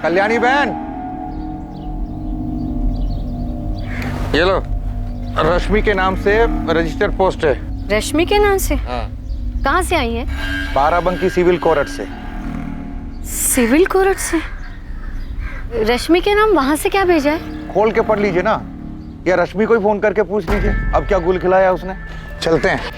कल्याणी बहन, ये लो, रश्मि के नाम से रजिस्टर पोस्ट है। रश्मि के नाम से? हाँ। कहाँ से आई है? बाराबंकी सिविल कोर्ट से। सिविल कोर्ट से? रश्मि के नाम वहां से क्या भेजा है? खोल के पढ़ लीजिए ना, या रश्मि को ही फोन करके पूछ लीजिए अब क्या गुल खिलाया उसने। चलते हैं।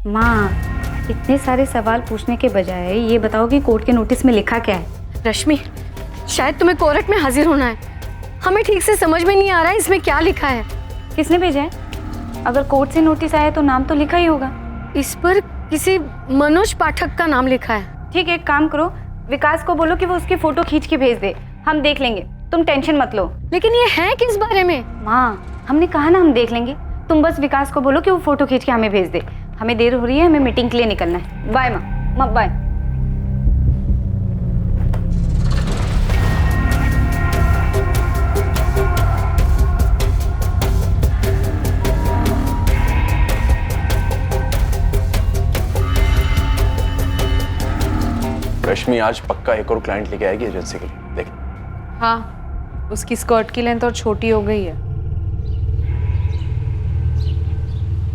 माँ, इतने सारे सवाल पूछने के बजाय ये बताओ कि कोर्ट के नोटिस में लिखा क्या है? रश्मि, शायद तुम्हें कोर्ट में हाजिर होना है। हमें ठीक से समझ में नहीं आ रहा है इसमें क्या लिखा है। किसने भेजा है? अगर कोर्ट से नोटिस आया तो नाम तो लिखा ही होगा। इस पर किसी मनोज पाठक का नाम लिखा है। ठीक है, एक काम करो, विकास को बोलो कि वो उसकी फोटो खींच के भेज दे, हम देख लेंगे, तुम टेंशन मत लो। लेकिन ये है किस बारे में? माँ, हमने कहा ना हम देख लेंगे, तुम बस विकास को बोलो कि वो फोटो खींच के हमें भेज दे। हमें देर हो रही है, हमें मीटिंग के लिए निकलना है। बाय माँ, बाय। रश्मि आज पक्का एक और क्लाइंट लेके आएगी एजेंसी के लिए, देख। हाँ, उसकी स्कर्ट की लेंथ और छोटी हो गई है।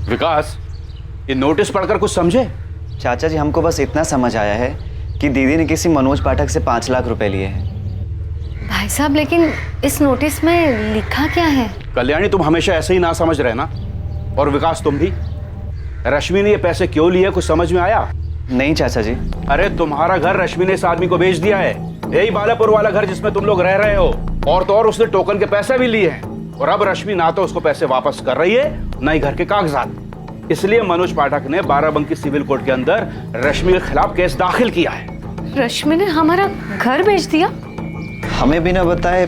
विकास, ये नोटिस पढ़कर कुछ समझे? चाचा जी, हमको बस इतना समझ आया है कि दीदी ने किसी मनोज पाठक से 5 लाख रुपए लिए हैं। भाई साहब, लेकिन इस नोटिस में लिखा क्या है? कल्याणी, तुम हमेशा ऐसे ही ना समझ रहे ना? और विकास, तुम भी? रश्मि ने ये पैसे क्यों लिए, कुछ समझ में आया? नहीं चाचा जी। अरे तुम्हारा घर रश्मि ने इस आदमी को बेच दिया है, यही बालापुर वाला घर जिसमें तुम लोग रह रहे हो। और तो और उसने टोकन के पैसे भी लिए हैं, और अब रश्मि ना तो उसको पैसे वापस कर रही है, ना ही घर के कागजात। इसलिए मनोज पाठक ने बाराबंकी सिविल कोर्ट के अंदर रश्मि के खिलाफ केस दाखिल किया है। रश्मि ने हमारा घर बेच दिया? हमें बिना बताए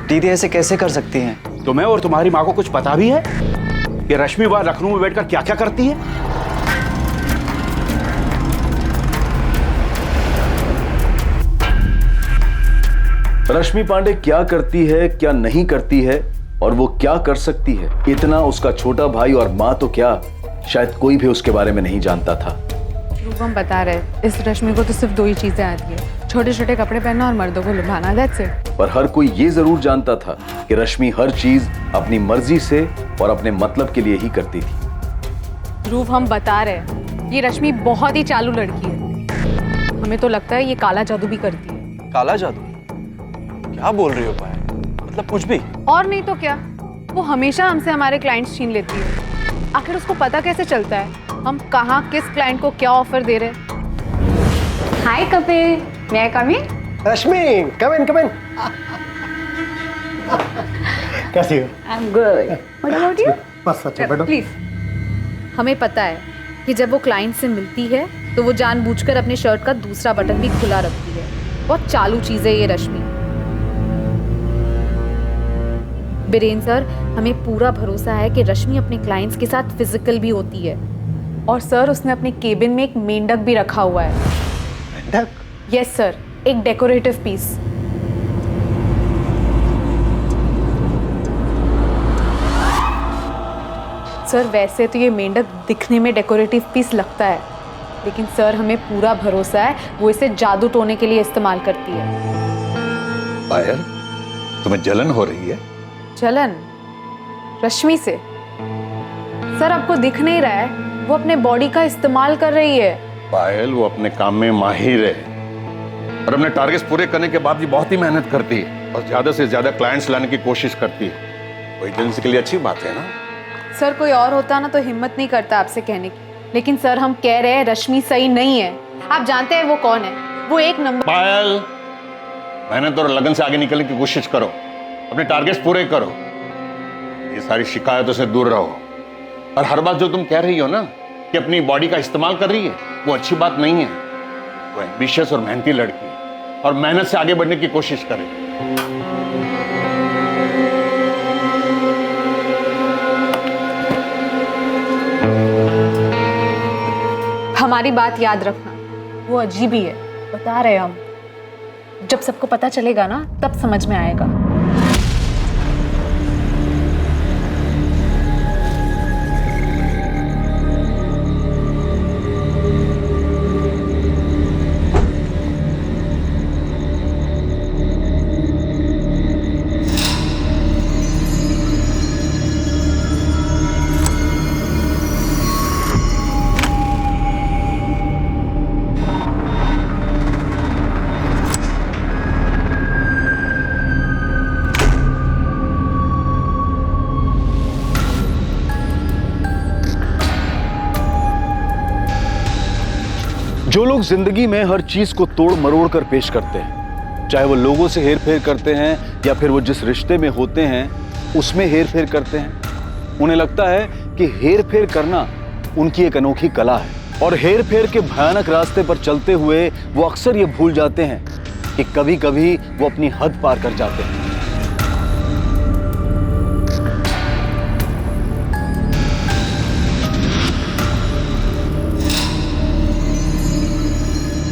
दीदी ऐसे कैसे कर सकती हैं? तुम्हें और तुम्हारी माँ को कुछ पता भी है कि रश्मि वहां लखनऊ में बैठकर क्या क्या करती है? रश्मि पांडे क्या करती है, क्या नहीं करती है, और वो क्या कर सकती है, इतना उसका छोटा भाई और माँ तो क्या, शायद कोई भी उसके बारे में नहीं जानता था। हम बता रहे, इस रश्मि को तो सिर्फ 2 ही चीजें आती है, छोटे छोटे कपड़े पहनना और मर्दों को लुभाना, दैट्स इट। पर हर कोई ये जरूर जानता था कि रश्मि हर चीज अपनी मर्जी से और अपने मतलब के लिए ही करती थी। ध्रुव, हम बता रहे, ये रश्मि बहुत ही चालू लड़की है। हमें तो लगता है ये काला जादू भी करती है। काला जादू? क्या बोल रही हो पाए? मतलब कुछ भी? और नहीं तो क्या, वो हमेशा हमसे हमारे क्लाइंट्स छीन लेती है। आखिर उसको पता कैसे चलता है हम कहाँ किस क्लाइंट को क्या ऑफर दे रहे हैं? हाय Kapil, may I come in? Rashmi, come in, come in. कैसी हो? I'm good. What about you? बस अच्छा बैठो। प्लीज। हमें पता है कि जब वो क्लाइंट से मिलती है तो वो जानबूझकर अपने शर्ट का दूसरा बटन भी खुला रखती है। बहुत चालू चीज है ये रश्मि। बीरेन सर, हमें पूरा भरोसा है कि रश्मि अपने क्लाइंट्स के साथ फिजिकल भी होती है। और सर, उसने अपने केबिन में एक मेंढक भी रखा हुआ है। मेंढक? यस सर, एक डेकोरेटिव पीस। सर, वैसे तो ये मेंढक दिखने में डेकोरेटिव पीस लगता है, लेकिन सर हमें पूरा भरोसा है वो इसे जादू टोने के लिए इस्तेमाल करती है। पायल, तुम्हें जलन हो रही है? जलन? रश्मि से? सर, आपको दिख नहीं रहा है, वो अपने बॉडी का इस्तेमाल कर रही है। पायल, वो अपने काम में माहिर है और अपने टारगेट्स पूरे करने के बाद भी बहुत ही मेहनत करती है और ज्यादा से ज्यादा क्लाइंट्स लाने की कोशिश करती है। वो एजेंसी के लिए अच्छी बात है ना? सर, कोई और होता ना तो हिम्मत नहीं करता आपसे कहने की, लेकिन सर हम कह रहे हैं रश्मि सही नहीं है। आप जानते हैं वो कौन है? वो 1 नंबर। पायल, मेहनत और लगन से आगे निकलने की कोशिश करो, अपने टारगेट्स पूरे करो, ये सारी शिकायतों से दूर रहो। और हर बात जो तुम कह रही हो ना, कि अपनी बॉडी का इस्तेमाल कर रही है, वो अच्छी बात नहीं है। वो एम्बिशियस और मेहनती लड़की है और मेहनत से आगे बढ़ने की कोशिश करे। हमारी बात याद रखना, वो अजीब ही है, बता रहे हम। जब सबको पता चलेगा ना, तब समझ में आएगा। जो लोग जिंदगी में हर चीज को तोड़ मरोड़ कर पेश करते हैं, चाहे वो लोगों से हेर फेर करते हैं या फिर वो जिस रिश्ते में होते हैं उसमें हेर फेर करते हैं, उन्हें लगता है कि हेर फेर करना उनकी एक अनोखी कला है। और हेर फेर के भयानक रास्ते पर चलते हुए वो अक्सर ये भूल जाते हैं कि कभी कभी वो अपनी हद पार कर जाते हैं।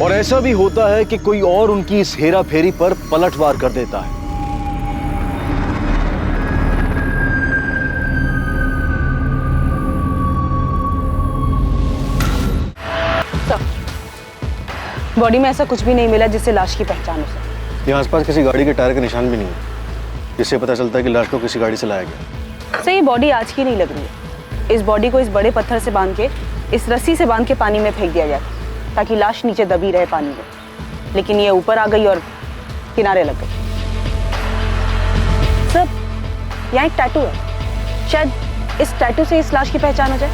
और ऐसा भी होता है कि कोई और उनकी इस हेरा फेरी पर पलटवार कर देता है। बॉडी में ऐसा कुछ भी नहीं मिला जिससे लाश की पहचान हो सके। यहाँ आसपास किसी गाड़ी के टायर के निशान भी नहीं है, जिससे पता चलता है कि लाश को किसी गाड़ी से लाया गया। सर, ये बॉडी आज की नहीं लग रही है। इस बॉडी को इस बड़े पत्थर से बांध के, इस रस्सी से बांध के पानी में फेंक दिया जाए ताकि लाश नीचे दबी रहे पानी में, लेकिन ये ऊपर आ गई और किनारे लग गई। सर, यहाँ एक टैटू है, शायद इस टैटू से इस लाश की पहचान हो जाए।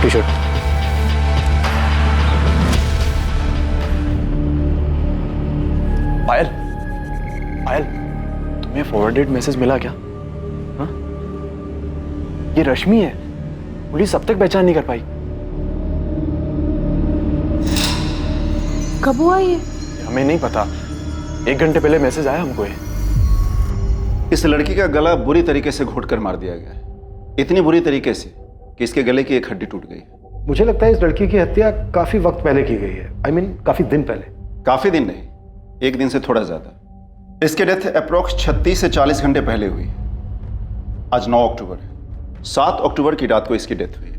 टी-शर्ट। पायल, पायल, तुम्हें फॉरवर्डेड मैसेज मिला क्या? हाँ? ये रश्मि है। पुलिस अब तक पहचान नहीं कर पाई। कब हुआ ये? हमें नहीं पता, 1 घंटे पहले मैसेज आया हमको ये। इस लड़की का गला बुरी तरीके से घोट कर मार दिया गया है, इतनी बुरी तरीके से कि इसके गले की एक हड्डी टूट गई। मुझे लगता है इस लड़की की हत्या काफी वक्त पहले की गई है। I mean, काफी दिन पहले। काफी दिन नहीं, 1 दिन से थोड़ा ज्यादा। इसकी डेथ अप्रोक्स 36 से 40 घंटे पहले हुई। आज 9 अक्टूबर है, 7 अक्टूबर की रात को इसकी डेथ हुई है।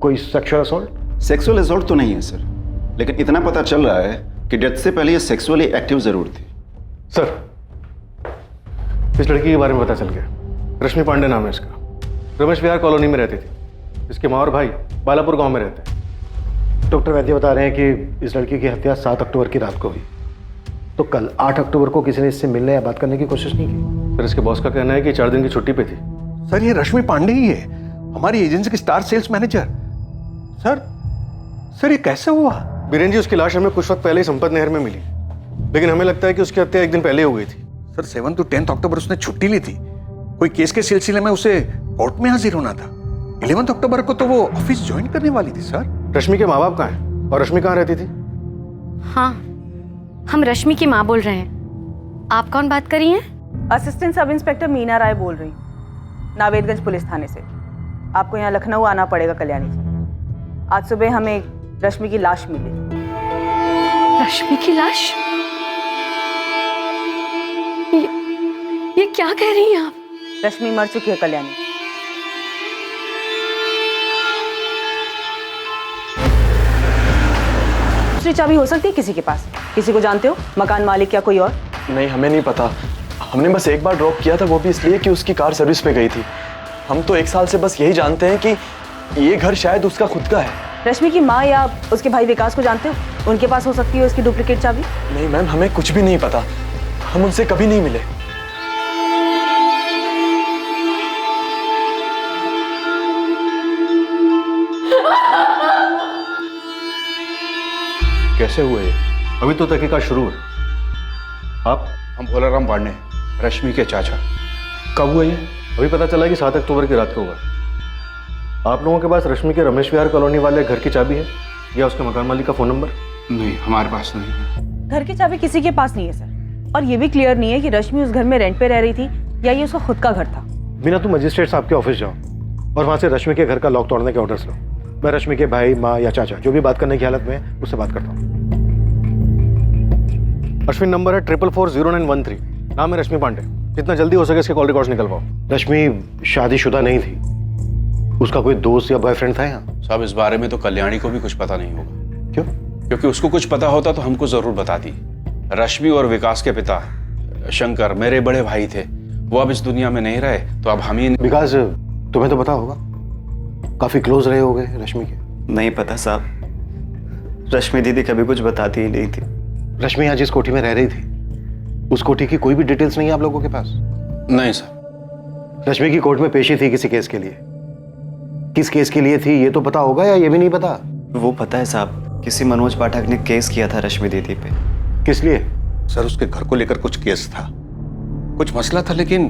कोई सेक्सुअल असॉल्ट? सेक्सुअल असॉल्ट तो नहीं है सर, लेकिन इतना पता चल रहा है कि डेथ से पहले ये सेक्सुअली एक्टिव जरूर थी। सर, इस लड़की के बारे में पता चल गया। रश्मि पांडे नाम है इसका। रमेश विहार कॉलोनी में रहती थी। इसके माँ और भाई बालापुर गांव में रहते हैं। डॉक्टर वैद्य बता रहे हैं कि इस लड़की की हत्या 7 अक्टूबर की रात को हुई। तो कल 8 अक्टूबर को किसी ने इससे मिलने या बात करने की कोशिश नहीं की? सर, इसके बॉस का कहना है कि 4 दिन की छुट्टी पे थी। सर, ये रश्मि पांडे ही है, हमारी एजेंसी की स्टार सेल्स मैनेजर। सर ये कैसे हुआ? बीरेन जी, उसकी लाश हमें कुछ वक्त पहले ही संपत नहर में मिली, लेकिन हमें लगता है कि उसकी हत्या 1 दिन पहले हो गई थी। सर, 7 to 10 अक्टूबर उसने छुट्टी ली थी। कोई केस के सिलसिले में उसे कोर्ट में हाजिर होना था। 11 अक्टूबर को तो वो ऑफिस ज्वाइन करने वाली थी। सर, रश्मि के माँ बाप कहाँ हैं और रश्मि कहाँ रहती थी? हाँ, हम रश्मि की माँ बोल रहे हैं। आप कौन बात कर रही हैं? असिस्टेंट सब इंस्पेक्टर मीना राय बोल रही, नावेदगंज पुलिस थाने से। आपको यहाँ लखनऊ आना पड़ेगा कल्याणी से। आज सुबह हमें रश्मि की लाश मिली। रश्मि की लाश? ये क्या कह रही हैं आप? रश्मि मर चुकी है कल्याणी। दूसरी चाबी हो सकती है किसी के पास? किसी को जानते हो, मकान मालिक या कोई और? नहीं, हमें नहीं पता। हमने बस एक बार ड्रॉप किया था, वो भी इसलिए कि उसकी कार सर्विस पे गई थी। हम तो 1 साल से बस यही जानते हैं कि ये घर शायद उसका खुद का है। रश्मि की माँ या उसके भाई विकास को जानते हो? उनके पास हो सकती है उसकी डुप्लीकेट चाबी। नहीं मैम, हमें कुछ भी नहीं पता। हम उनसे कभी नहीं मिले। कैसे हुए ये? अभी तो तहकीकात शुरू है। आप? हम भोलाराम पांडे, रश्मि के चाचा। कब हुआ ये? अभी पता चला कि 7 अक्टूबर की रात को हुआ। आप लोगों के पास रश्मि के रमेश विहार कॉलोनी वाले घर की चाबी है या उसके मकान मालिक का फोन नंबर? नहीं, हमारे पास नहीं है। घर की चाबी किसी के पास नहीं है सर, और ये भी क्लियर नहीं है कि रश्मि उस घर में रेंट पे रह रही थी या ये उसका खुद का घर था। बिना तुम मजिस्ट्रेट साहब के ऑफिस जाओ और वहां से रश्मि के घर का लॉक तोड़ने के ऑर्डर्स लो। मैं रश्मि के भाई, माँ या चाचा जो भी बात करने की हालत में है उससे बात करता हूँ। अश्विन नंबर है 44400913। नाम है रश्मि पांडे। जितना जल्दी हो सके इसके कॉल रिकॉर्ड्स निकलवाओ। रश्मि शादीशुदा नहीं थी, उसका कोई दोस्त या बॉयफ्रेंड था यहाँ? साहब, इस बारे में तो कल्याणी को भी कुछ पता नहीं होगा। क्यों? क्योंकि उसको कुछ पता होता तो हमको जरूर बताती। रश्मि और विकास के पिता शंकर मेरे बड़े भाई थे, वो अब इस दुनिया में नहीं रहे, तो अब हम ही। विकास, तुम्हें तो पता होगा, काफी क्लोज रहे होगे रश्मि के। नहीं पता साहब, रश्मि दीदी कभी कुछ बताती ही नहीं थी। रश्मि यहाँ जिस कोठी में रह रही थी उस कोठी की कोई भी डिटेल्स नहीं है आप लोगों के पास? नहीं सर। रश्मि की कोर्ट में पेशी थी किसी केस के लिए। किस केस के लिए थी ये तो पता होगा या ये भी नहीं पता? वो पता है साहब, किसी मनोज पाठक ने केस किया था रश्मि दीदी पे। किस लिए? सर, उसके घर को लेकर कुछ केस था, कुछ मसला था, लेकिन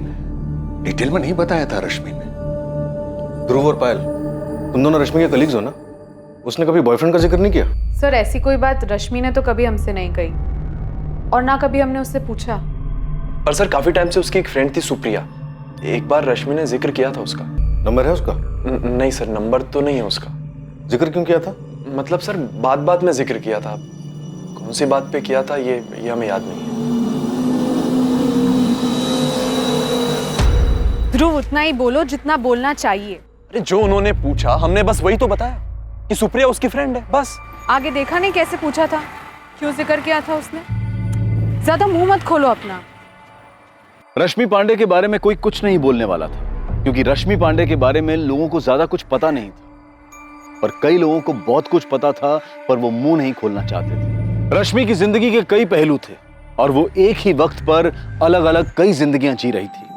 डिटेल में नहीं बताया था रश्मि ने। ध्रुव और पायल, तुम दोनों रश्मि के कलीग्स हो ना? उसने कभी बॉयफ्रेंड का जिक्र नहीं किया? सर ऐसी कोई बात रश्मि ने तो कभी हमसे नहीं कही और ना कभी हमने उससे पूछा। पर सर काफी टाइम से उसकी एक फ्रेंड थी सुप्रिया, एक बार रश्मि ने जिक्र किया था उसका। नंबर है उसका? नहीं सर, नंबर तो नहीं है उसका। जिक्र क्यों किया था? मतलब सर बात बात में जिक्र किया था, कौन सी बात पे किया था ये हमें याद नहीं है। ध्रुव, उतना ही बोलो जितना बोलना चाहिए। अरे जो उन्होंने पूछा हमने बस वही तो बताया कि सुप्रिया उसकी फ्रेंड है, बस। आगे देखा नहीं कैसे पूछा था, क्यों जिक्र किया था उसने? ज्यादा मुंह मत खोलो अपना। रश्मि पांडे के बारे में कोई कुछ नहीं बोलने वाला था, क्योंकि रश्मि पांडे के बारे में लोगों को ज्यादा कुछ पता नहीं था। पर कई लोगों को बहुत कुछ पता था, पर वो मुंह नहीं खोलना चाहते थे। रश्मि की जिंदगी के कई पहलू थे और वो एक ही वक्त पर अलग अलग कई जिंदगियां जी रही थी।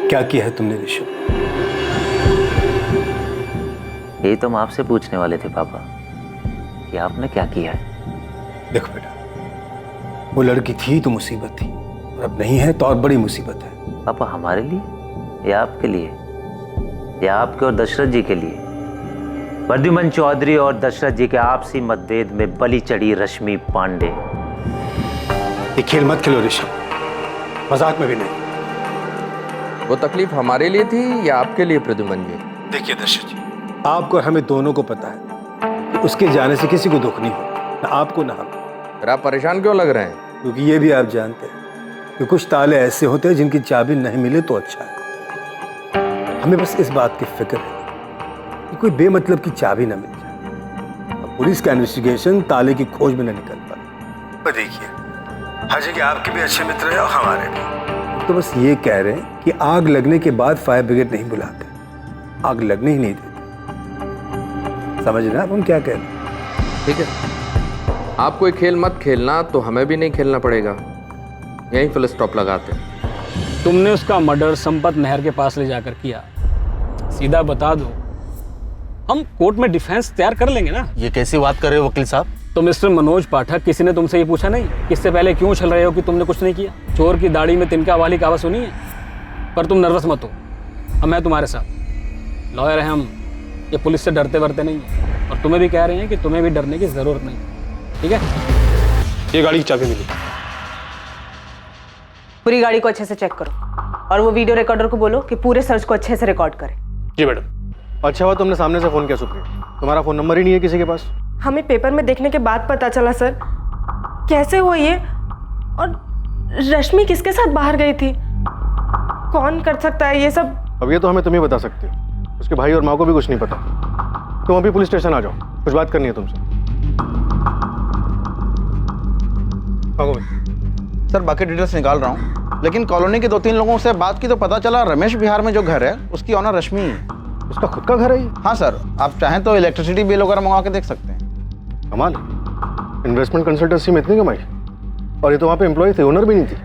क्या किया है तुमने ऋषभ? यही तो हम आपसे पूछने वाले थे पापा कि आपने क्या किया है। देखो बेटा, वो लड़की थी तो मुसीबत थी, और अब नहीं है तो और बड़ी मुसीबत है। पापा हमारे लिए या आपके लिए या आपके और दशरथ जी के लिए? प्रद्युमन चौधरी और दशरथ जी के आपसी मतभेद में बलि चढ़ी रश्मि पांडे। ये खेल मत खेलो ऋषभ, मजाक में भी नहीं। वो तकलीफ हमारे लिए थी या आपके लिए प्रद्युमन जी? देखिए दशरथ जी, आपको और हमें दोनों को पता है कि उसके जाने से किसी को दुख नहीं हो, ना आपको ना हम। फिर आप परेशान क्यों लग रहे हैं? क्योंकि ये भी आप जानते हैं कि कुछ ताले ऐसे होते हैं जिनकी चाबी नहीं मिले तो अच्छा है। हमें बस इस बात की फिक्र है कि कोई बेमतलब की चाबी ना मिल जाए और पुलिस का इन्वेस्टिगेशन ताले की खोज में न निकल पाए। देखिए हाजी के आपके भी अच्छे मित्र हैं और हमारे भी, तो बस ये कह रहे हैं कि आग लगने के बाद फायर ब्रिगेड नहीं बुलाते, आग लगने ही नहीं देते। समझ रहे हैं आप हम क्या कह रहे हैं? ठीक है, आप कोई खेल मत खेलना तो हमें भी नहीं खेलना पड़ेगा, यहीं फुल स्टॉप लगाते हैं। तुमने उसका मर्डर संपत नहर के पास ले जाकर किया। सीधा बता दो, हम कोर्ट में डिफेंस तैयार कर लेंगे ना। ये कैसी बात कर रहे हो वकील साहब? तो मिस्टर मनोज पाठक, किसी ने तुमसे ये पूछा नहीं कि इससे पहले क्यों उछल रहे हो कि तुमने कुछ नहीं किया? चोर की दाढ़ी में तिनका वाली कहावत सुनी है? पर तुम नर्वस मत हो, अब मैं तुम्हारे साथ लॉयर हैं हम, ये पुलिस से डरते वरते नहीं है, और तुम्हें भी कह रहे हैं कि तुम्हें भी डरने की जरूरत नहीं, ठीक है? ये गाड़ी की चाबी मिली। पूरी गाड़ी को अच्छे से चेक करो और वो वीडियो रिकॉर्डर को बोलो कि पूरे सर्च को अच्छे से रिकॉर्ड करे। जी मैडम। अच्छा हुआ तुमने सामने से फोन किया सुप्रिया, तुम्हारा फोन नंबर ही नहीं है किसी के पास। हमें पेपर में देखने के बाद पता चला सर। कैसे हुआ ये? और रश्मि किसके साथ बाहर गई थी? कौन कर सकता है ये सब? अब ये तो हमें तुम ही बता सकते हो, उसके भाई और माँ को भी कुछ नहीं पता। तुम अभी पुलिस स्टेशन आ जाओ, कुछ बात करनी है तुमसे। सर बाकी डिटेल्स निकाल रहा हूँ, लेकिन कॉलोनी के 2-3 लोगों से बात की तो पता चला रमेश विहार में जो घर है उसकी ऑनर रश्मि है। उसका खुद का घर है? हाँ सर, आप चाहें तो इलेक्ट्रिसिटी बिल वगैरह मंगा के देख सकते हैं। कमाल, इन्वेस्टमेंट कंसल्टेंसी में इतनी कमाई, और ये तो वहाँ पे एम्प्लॉय थे, ओनर भी नहीं थी।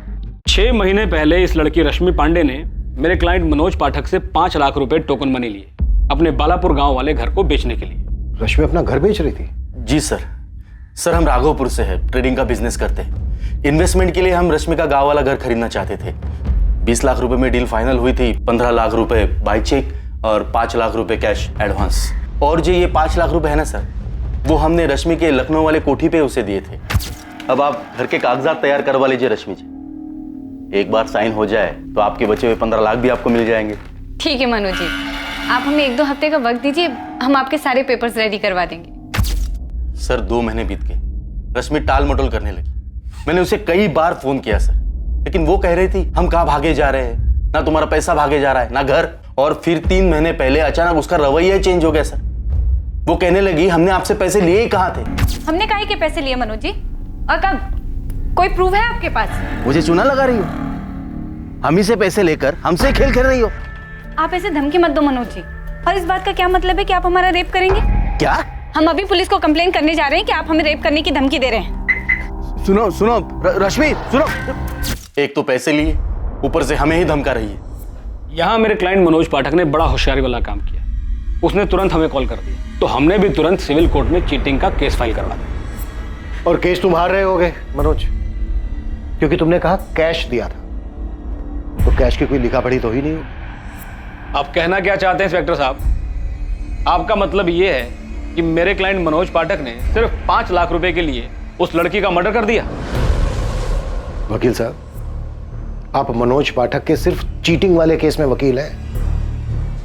6 महीने पहले इस लड़की रश्मि पांडे ने मेरे क्लाइंट मनोज पाठक से 5 लाख रुपए टोकन मनी लिए अपने बालापुर गांव वाले घर को बेचने के लिए। रश्मि अपना घर बेच रही थी? जी सर हम राघवपुर से है, ट्रेडिंग का बिजनेस करते हैं। इन्वेस्टमेंट के लिए हम रश्मि का गांव वाला घर खरीदना चाहते थे। 20 लाख रुपए में डील फाइनल हुई थी। 15 लाख रुपए बाय चेक और 5 लाख रुपए कैश एडवांस। और जो ये 5 लाख रुपए है ना सर, वो हमने रश्मि के लखनऊ वाले कोठी पे उसे दिए थे। अब आप घर के कागजात तैयार करवा लीजिए रश्मि जी। एक बार साइन हो जाए तो आपके बचे हुए 15 लाख भी आपको मिल जाएंगे। ठीक है मनोज जी, आप हमें 1-2 हफ्ते का वक्त दीजिए, हम आपके सारे पेपर्स रेडी करवा देंगे। सर 2 महीने बीत गए, रश्मि टाल मटोल करने लगी। मैंने उसे कई बार फोन किया सर, लेकिन वो कह रही थी हम कहाँ भागे जा रहे हैं, ना तुम्हारा पैसा भागे जा रहा है ना घर। और फिर 3 महीने पहले अचानक उसका रवैया चेंज हो गया सर। वो कहने लगी हमने आपसे पैसे लिए ही कहाँ थे। हमने काहे के पैसे लिए मनोज जी, और कब? कोई प्रूफ है आपके पास? मुझे चूना लगा रही हो? हम ही से पैसे लेकर हमसे खेल खेल रही हो? आप ऐसे धमकी मत दो मनोज जी। और इस बात का क्या मतलब है कि आप हमारा रेप करेंगे? क्या? हम अभी पुलिस को कंप्लेन करने जा रहे हैं कि आप हमें रेप करने की धमकी दे रहे हैं। सुनो रश्मि सुनो। एक तो पैसे लिए, ऊपर से हमें ही धमका रही है। यहाँ मेरे क्लाइंट मनोज पाठक ने बड़ा होशियारी वाला काम किया। उसने तुरंत हमें कॉल कर दिया, तो हमने भी तुरंत सिविल कोर्ट में चीटिंग का केस फाइल करवा दिया। और केस तुम हार रहे होगे मनोज, क्योंकि तुमने कहा कैश दिया था, तो कैश की कोई लिखा पढ़ी तो ही नहीं। आप कहना क्या चाहते हैं इंस्पेक्टर साहब? आपका मतलब ये है कि मेरे क्लाइंट मनोज पाठक ने सिर्फ 5 लाख रुपए के लिए उस लड़की का मर्डर कर दिया? वकील साहब, आप मनोज पाठक के सिर्फ चीटिंग वाले केस में वकील हैं।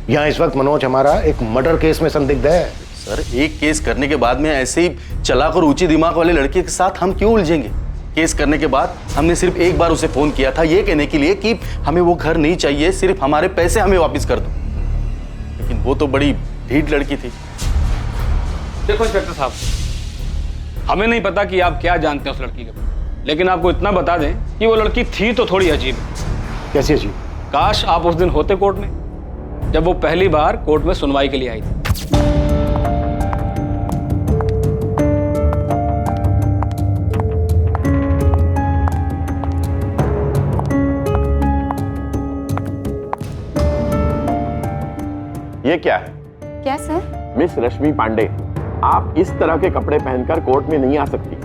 यहाँ इस वक्त मनोज हमारा एक मर्डर केस में संदिग्ध है। सर एक केस करने के बाद में ऐसे ही चलाक और ऊंची दिमाग वाले लड़के के साथ हम क्यों उलझेंगे? केस करने के बाद हमने सिर्फ एक बार उसे फोन किया था ये कहने के लिए कि हमें वो घर नहीं चाहिए, सिर्फ हमारे पैसे हमें वापस कर दो। लेकिन वो तो बड़ी ढीठ लड़की थी। देखो इंस्पेक्टर साहब, हमें नहीं पता कि आप क्या जानते हैं उस लड़की के बारे में, लेकिन आपको इतना बता दें कि वो लड़की थी तो थोड़ी अजीब। कैसी अजीब? काश आप उस दिन होते कोर्ट में, जब वो पहली बार कोर्ट में सुनवाई के लिए आई थी। ये क्या है? क्या सर? मिस रश्मि पांडे, आप इस तरह के कपड़े पहनकर कोर्ट में नहीं आ सकती।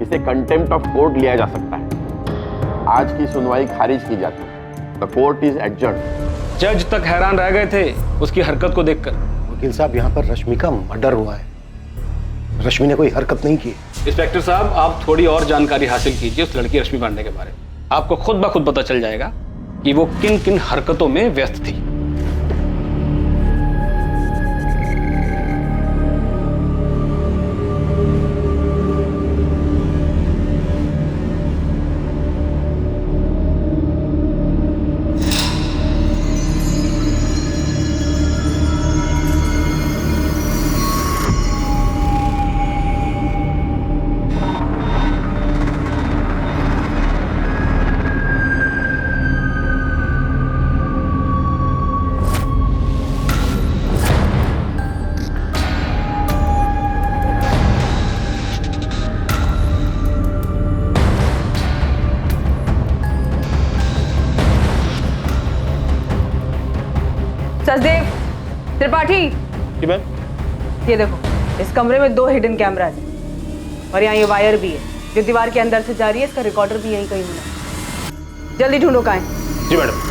इसे कंटेम्प्ट ऑफ कोर्ट लिया जा सकता है। आज की सुनवाई खारिज की जाती है। The court is adjourned. जज तक हैरान रह गए थे उसकी हरकत को देखकर। वकील साहब, यहाँ पर रश्मि का मर्डर हुआ है, रश्मि ने कोई हरकत नहीं की। इंस्पेक्टर साहब, आप थोड़ी और जानकारी हासिल कीजिए उस लड़की रश्मि पांडे के बारे में। आपको खुद ब खुद पता चल जाएगा कि वो किन किन हरकतों में व्यस्त थी। सचदेव, त्रिपाठी, जी मैम। ये देखो, इस कमरे में 2 हिडन कैमराज हैं और यहाँ ये वायर भी है जो दीवार के अंदर से जा रही है। इसका रिकॉर्डर भी यहीं कहीं मिला है। जल्दी ढूंढो कहाँ है। जी मैडम।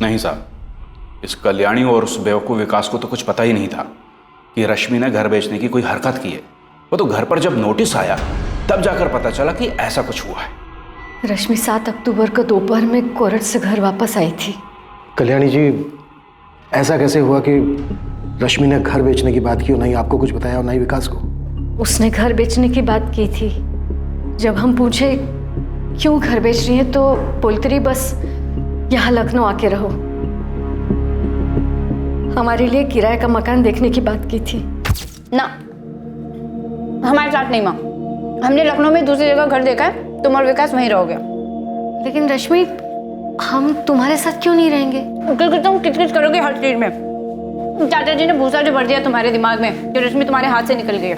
नहीं साहब, इस कल्याणी और उस बेवकूफ विकास को तो कुछ पता ही नहीं था कि रश्मि ने घर बेचने की कोई हरकत की है। वो तो घर पर जब नोटिस आया तब जाकर पता चला कि ऐसा कुछ हुआ है। रश्मि 7 अक्टूबर को दोपहर में कोरट से घर वापस आई थी। कल्याणी जी, ऐसा कैसे हुआ कि रश्मि ने घर बेचने की बात की और नहीं आपको कुछ बताया और नहीं विकास को? उसने घर बेचने की बात की थी। जब हम पूछे क्यों घर बेच रही है तो बोलती रही बस यहाँ लखनऊ आके रहो। हमारे लिए किराए का मकान देखने की बात की थी। ना, हमारे साथ नहीं माँ। हमने लखनऊ में दूसरी जगह घर देखा है तुम और विकास वहीं रहोगे। लेकिन रश्मि, हम तुम्हारे साथ क्यों नहीं रहेंगे? क्योंकि तुम किच-किच करोगे हर चीज में। चाचा जी ने भूसा जो भर दिया तुम्हारे दिमाग में, जो रश्मि तुम्हारे हाथ से निकल गई है।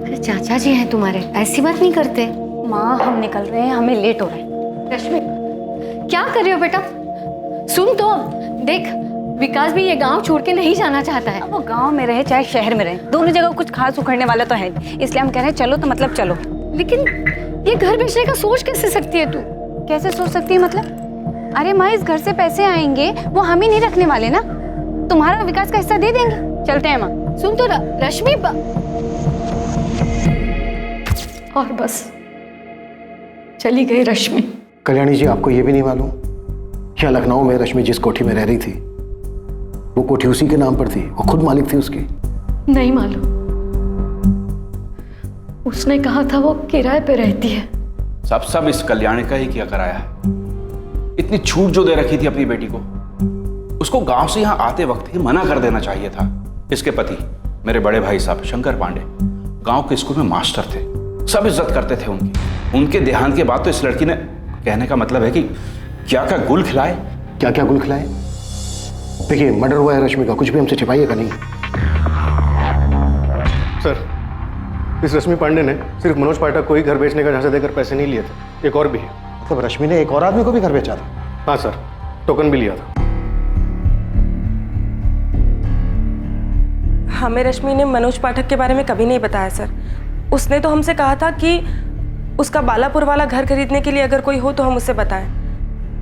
अरे चाचा जी हैं तुम्हारे, ऐसी बात नहीं करते। माँ हम निकल रहे हैं, हमें लेट हो रहा है। रश्मि क्या कर रही हो बेटा? सुन तो, देख विकास भी ये गांव छोड़ के नहीं जाना चाहता है। अब वो गांव में रहे चाहे शहर में रहे, दोनों जगह कुछ खास उखड़ने वाला तो है, इसलिए हम कह रहे हैं चलो तो मतलब चलो। लेकिन ये घर बेचने का सोच कैसे सकती है तू? कैसे सोच सकती है मतलब? अरे माँ, इस घर से पैसे आएंगे वो हम ही नहीं रखने वाले ना, तुम्हारा विकास का हिस्सा दे देंगे। चलते हैं माँ। सुन तो रश्मि, और बस चली गई रश्मि। कल्याणी जी, आपको ये भी नहीं मालूम क्या लखनऊ में रश्मि जिस कोठी में रह रही थी वो कोठी उसी के नाम पर थी, वो खुद मालिक थी उसकी। नहीं मालूम, उसने कहा था वो किराए पे रहती है। सब इस कल्याणी का ही किया कराया है। इतनी छूट जो दे रखी थी अपनी बेटी को, उसको गांव से यहां आते वक्त ही मना कर देना चाहिए था। इसके पति मेरे बड़े भाई साहब शंकर पांडे गांव के स्कूल में मास्टर थे, सब इज्जत करते थे उनकी। उनके देहांत के बाद तो इस लड़की ने, कहने का मतलब है कि क्या क्या गुल खिलाए। क्या क्या गुल खिलाए? देखिए, मर्डर हुआ है रश्मि का, कुछ भी हमसे छिपाइएगा नहीं। सर, इस रश्मि पांडे ने सिर्फ मनोज पाठक को ही घर बेचने का झांसा देकर पैसे नहीं लिए थे, एक और भी है। मतलब रश्मि ने एक और आदमी को भी घर बेचा था? हाँ सर, टोकन भी लिया था। हमें रश्मि ने मनोज पाठक के बारे में कभी नहीं बताया सर। उसने तो हमसे कहा था कि उसका बालापुर वाला घर खरीदने के लिए अगर कोई हो तो हम उससे बताएं।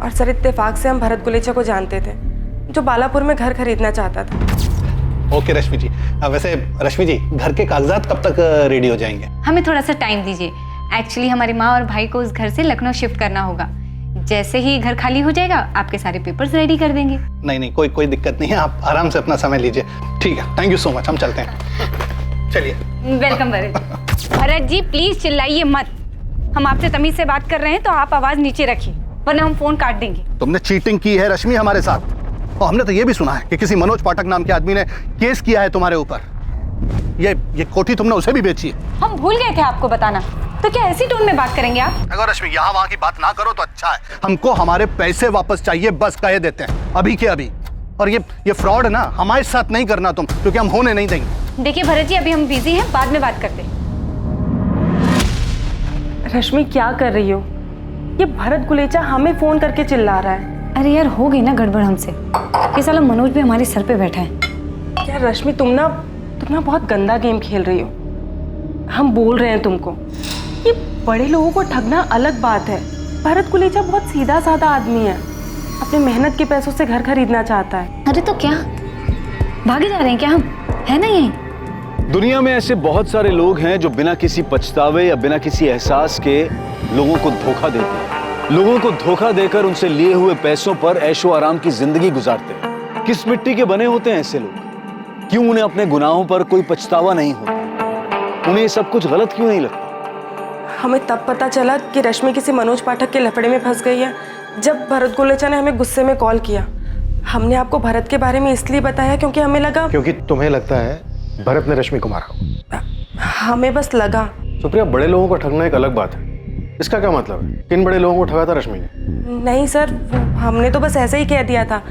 और सर, इत्तेफाक से हम भरत गुलेचा को जानते थे जो बालापुर में घर खरीदना चाहता था। ओके रश्मि जी, वैसे रश्मि जी, घर के कागजात कब तक रेडी हो जाएंगे? हमें थोड़ा सा टाइम दीजिए। एक्चुअली हमारी माँ और भाई को उस घर से लखनऊ शिफ्ट करना होगा। जैसे ही घर खाली हो जाएगा आपके सारे पेपर्स रेडी कर देंगे। नहीं, कोई दिक्कत नहीं है, आप आराम से अपना समय लीजिए। ठीक है, थैंक यू सो मच, हम चलते हैं। चलिए। वेलकम भरत जी, प्लीज चिल्लाइए मत। हम आपसे तमीज से बात कर रहे हैं तो आप आवाज नीचे रखिए, वरना हम फोन काट देंगे। तुमने चीटिंग की है रश्मि हमारे साथ, और हमने तो ये भी सुना है कि किसी मनोज पाठक नाम के आदमी ने केस किया है तुम्हारे ऊपर। ये कोठी तुमने उसे भी बेची है। हम भूल गए थे आपको बताना, तो क्या ऐसी टोन में बात करेंगे आप? अगर रश्मि यहाँ वहाँ की बात ना करो तो अच्छा है। हमको हमारे पैसे वापस चाहिए, बस कह देते हैं अभी के अभी। और ये फ्रॉड ना हमारे साथ नहीं करना तुम, क्योंकि हम होने नहीं देंगे। देखिए भरत जी, अभी हम बिजी हैं, बाद में बात करते हैं। रश्मि क्या कर रही हो? ये भरत गुलेचा हमें फोन करके चिल्ला रहा है। अरे यार, हो गई ना गड़बड़ हमसे। ये साला मनोज भी हमारे सर पे बैठा है। यार रश्मि, तुम ना बहुत गंदा गेम खेल रही हो। हम बोल रहे हैं तुमको, ये बड़े लोगों को ठगना अलग बात है। भरत गुलेचा बहुत सीधा साधा आदमी है, अपने मेहनत के पैसों से घर खरीदना चाहता है। अरे तो क्या भागे जा रहे हैं क्या हम? है ना यही? दुनिया में ऐसे बहुत सारे लोग हैं जो बिना किसी पछतावे या बिना किसी एहसास के लोगों को धोखा देते हैं। लोगों को धोखा देकर उनसे लिए हुए पैसों पर ऐशो आराम की जिंदगी गुजारते हैं। किस मिट्टी के बने होते हैं ऐसे लोग? क्यों उन्हें अपने गुनाहों पर कोई पछतावा नहीं होता? उन्हें ये सब कुछ गलत क्यों नहीं लगता? हमें तब पता चला कि रश्मि किसी मनोज पाठक के लफड़े में फंस गई है जब भरत गुलेचा ने हमें गुस्से में कॉल किया। हमने आपको भरत के बारे में इसलिए बताया क्योंकि हमें लगा, क्योंकि तुम्हें लगता है भरत ने रश्मि को मारा। हमें बस लगा। सुप्रिया, बड़े लोगों को ठगना एक अलग बात है, इसका क्या मतलब है? किन बड़े लोगों को ठगा था रश्मि ने? नहीं सर, हमने तो बस ऐसे ही कह दिया था।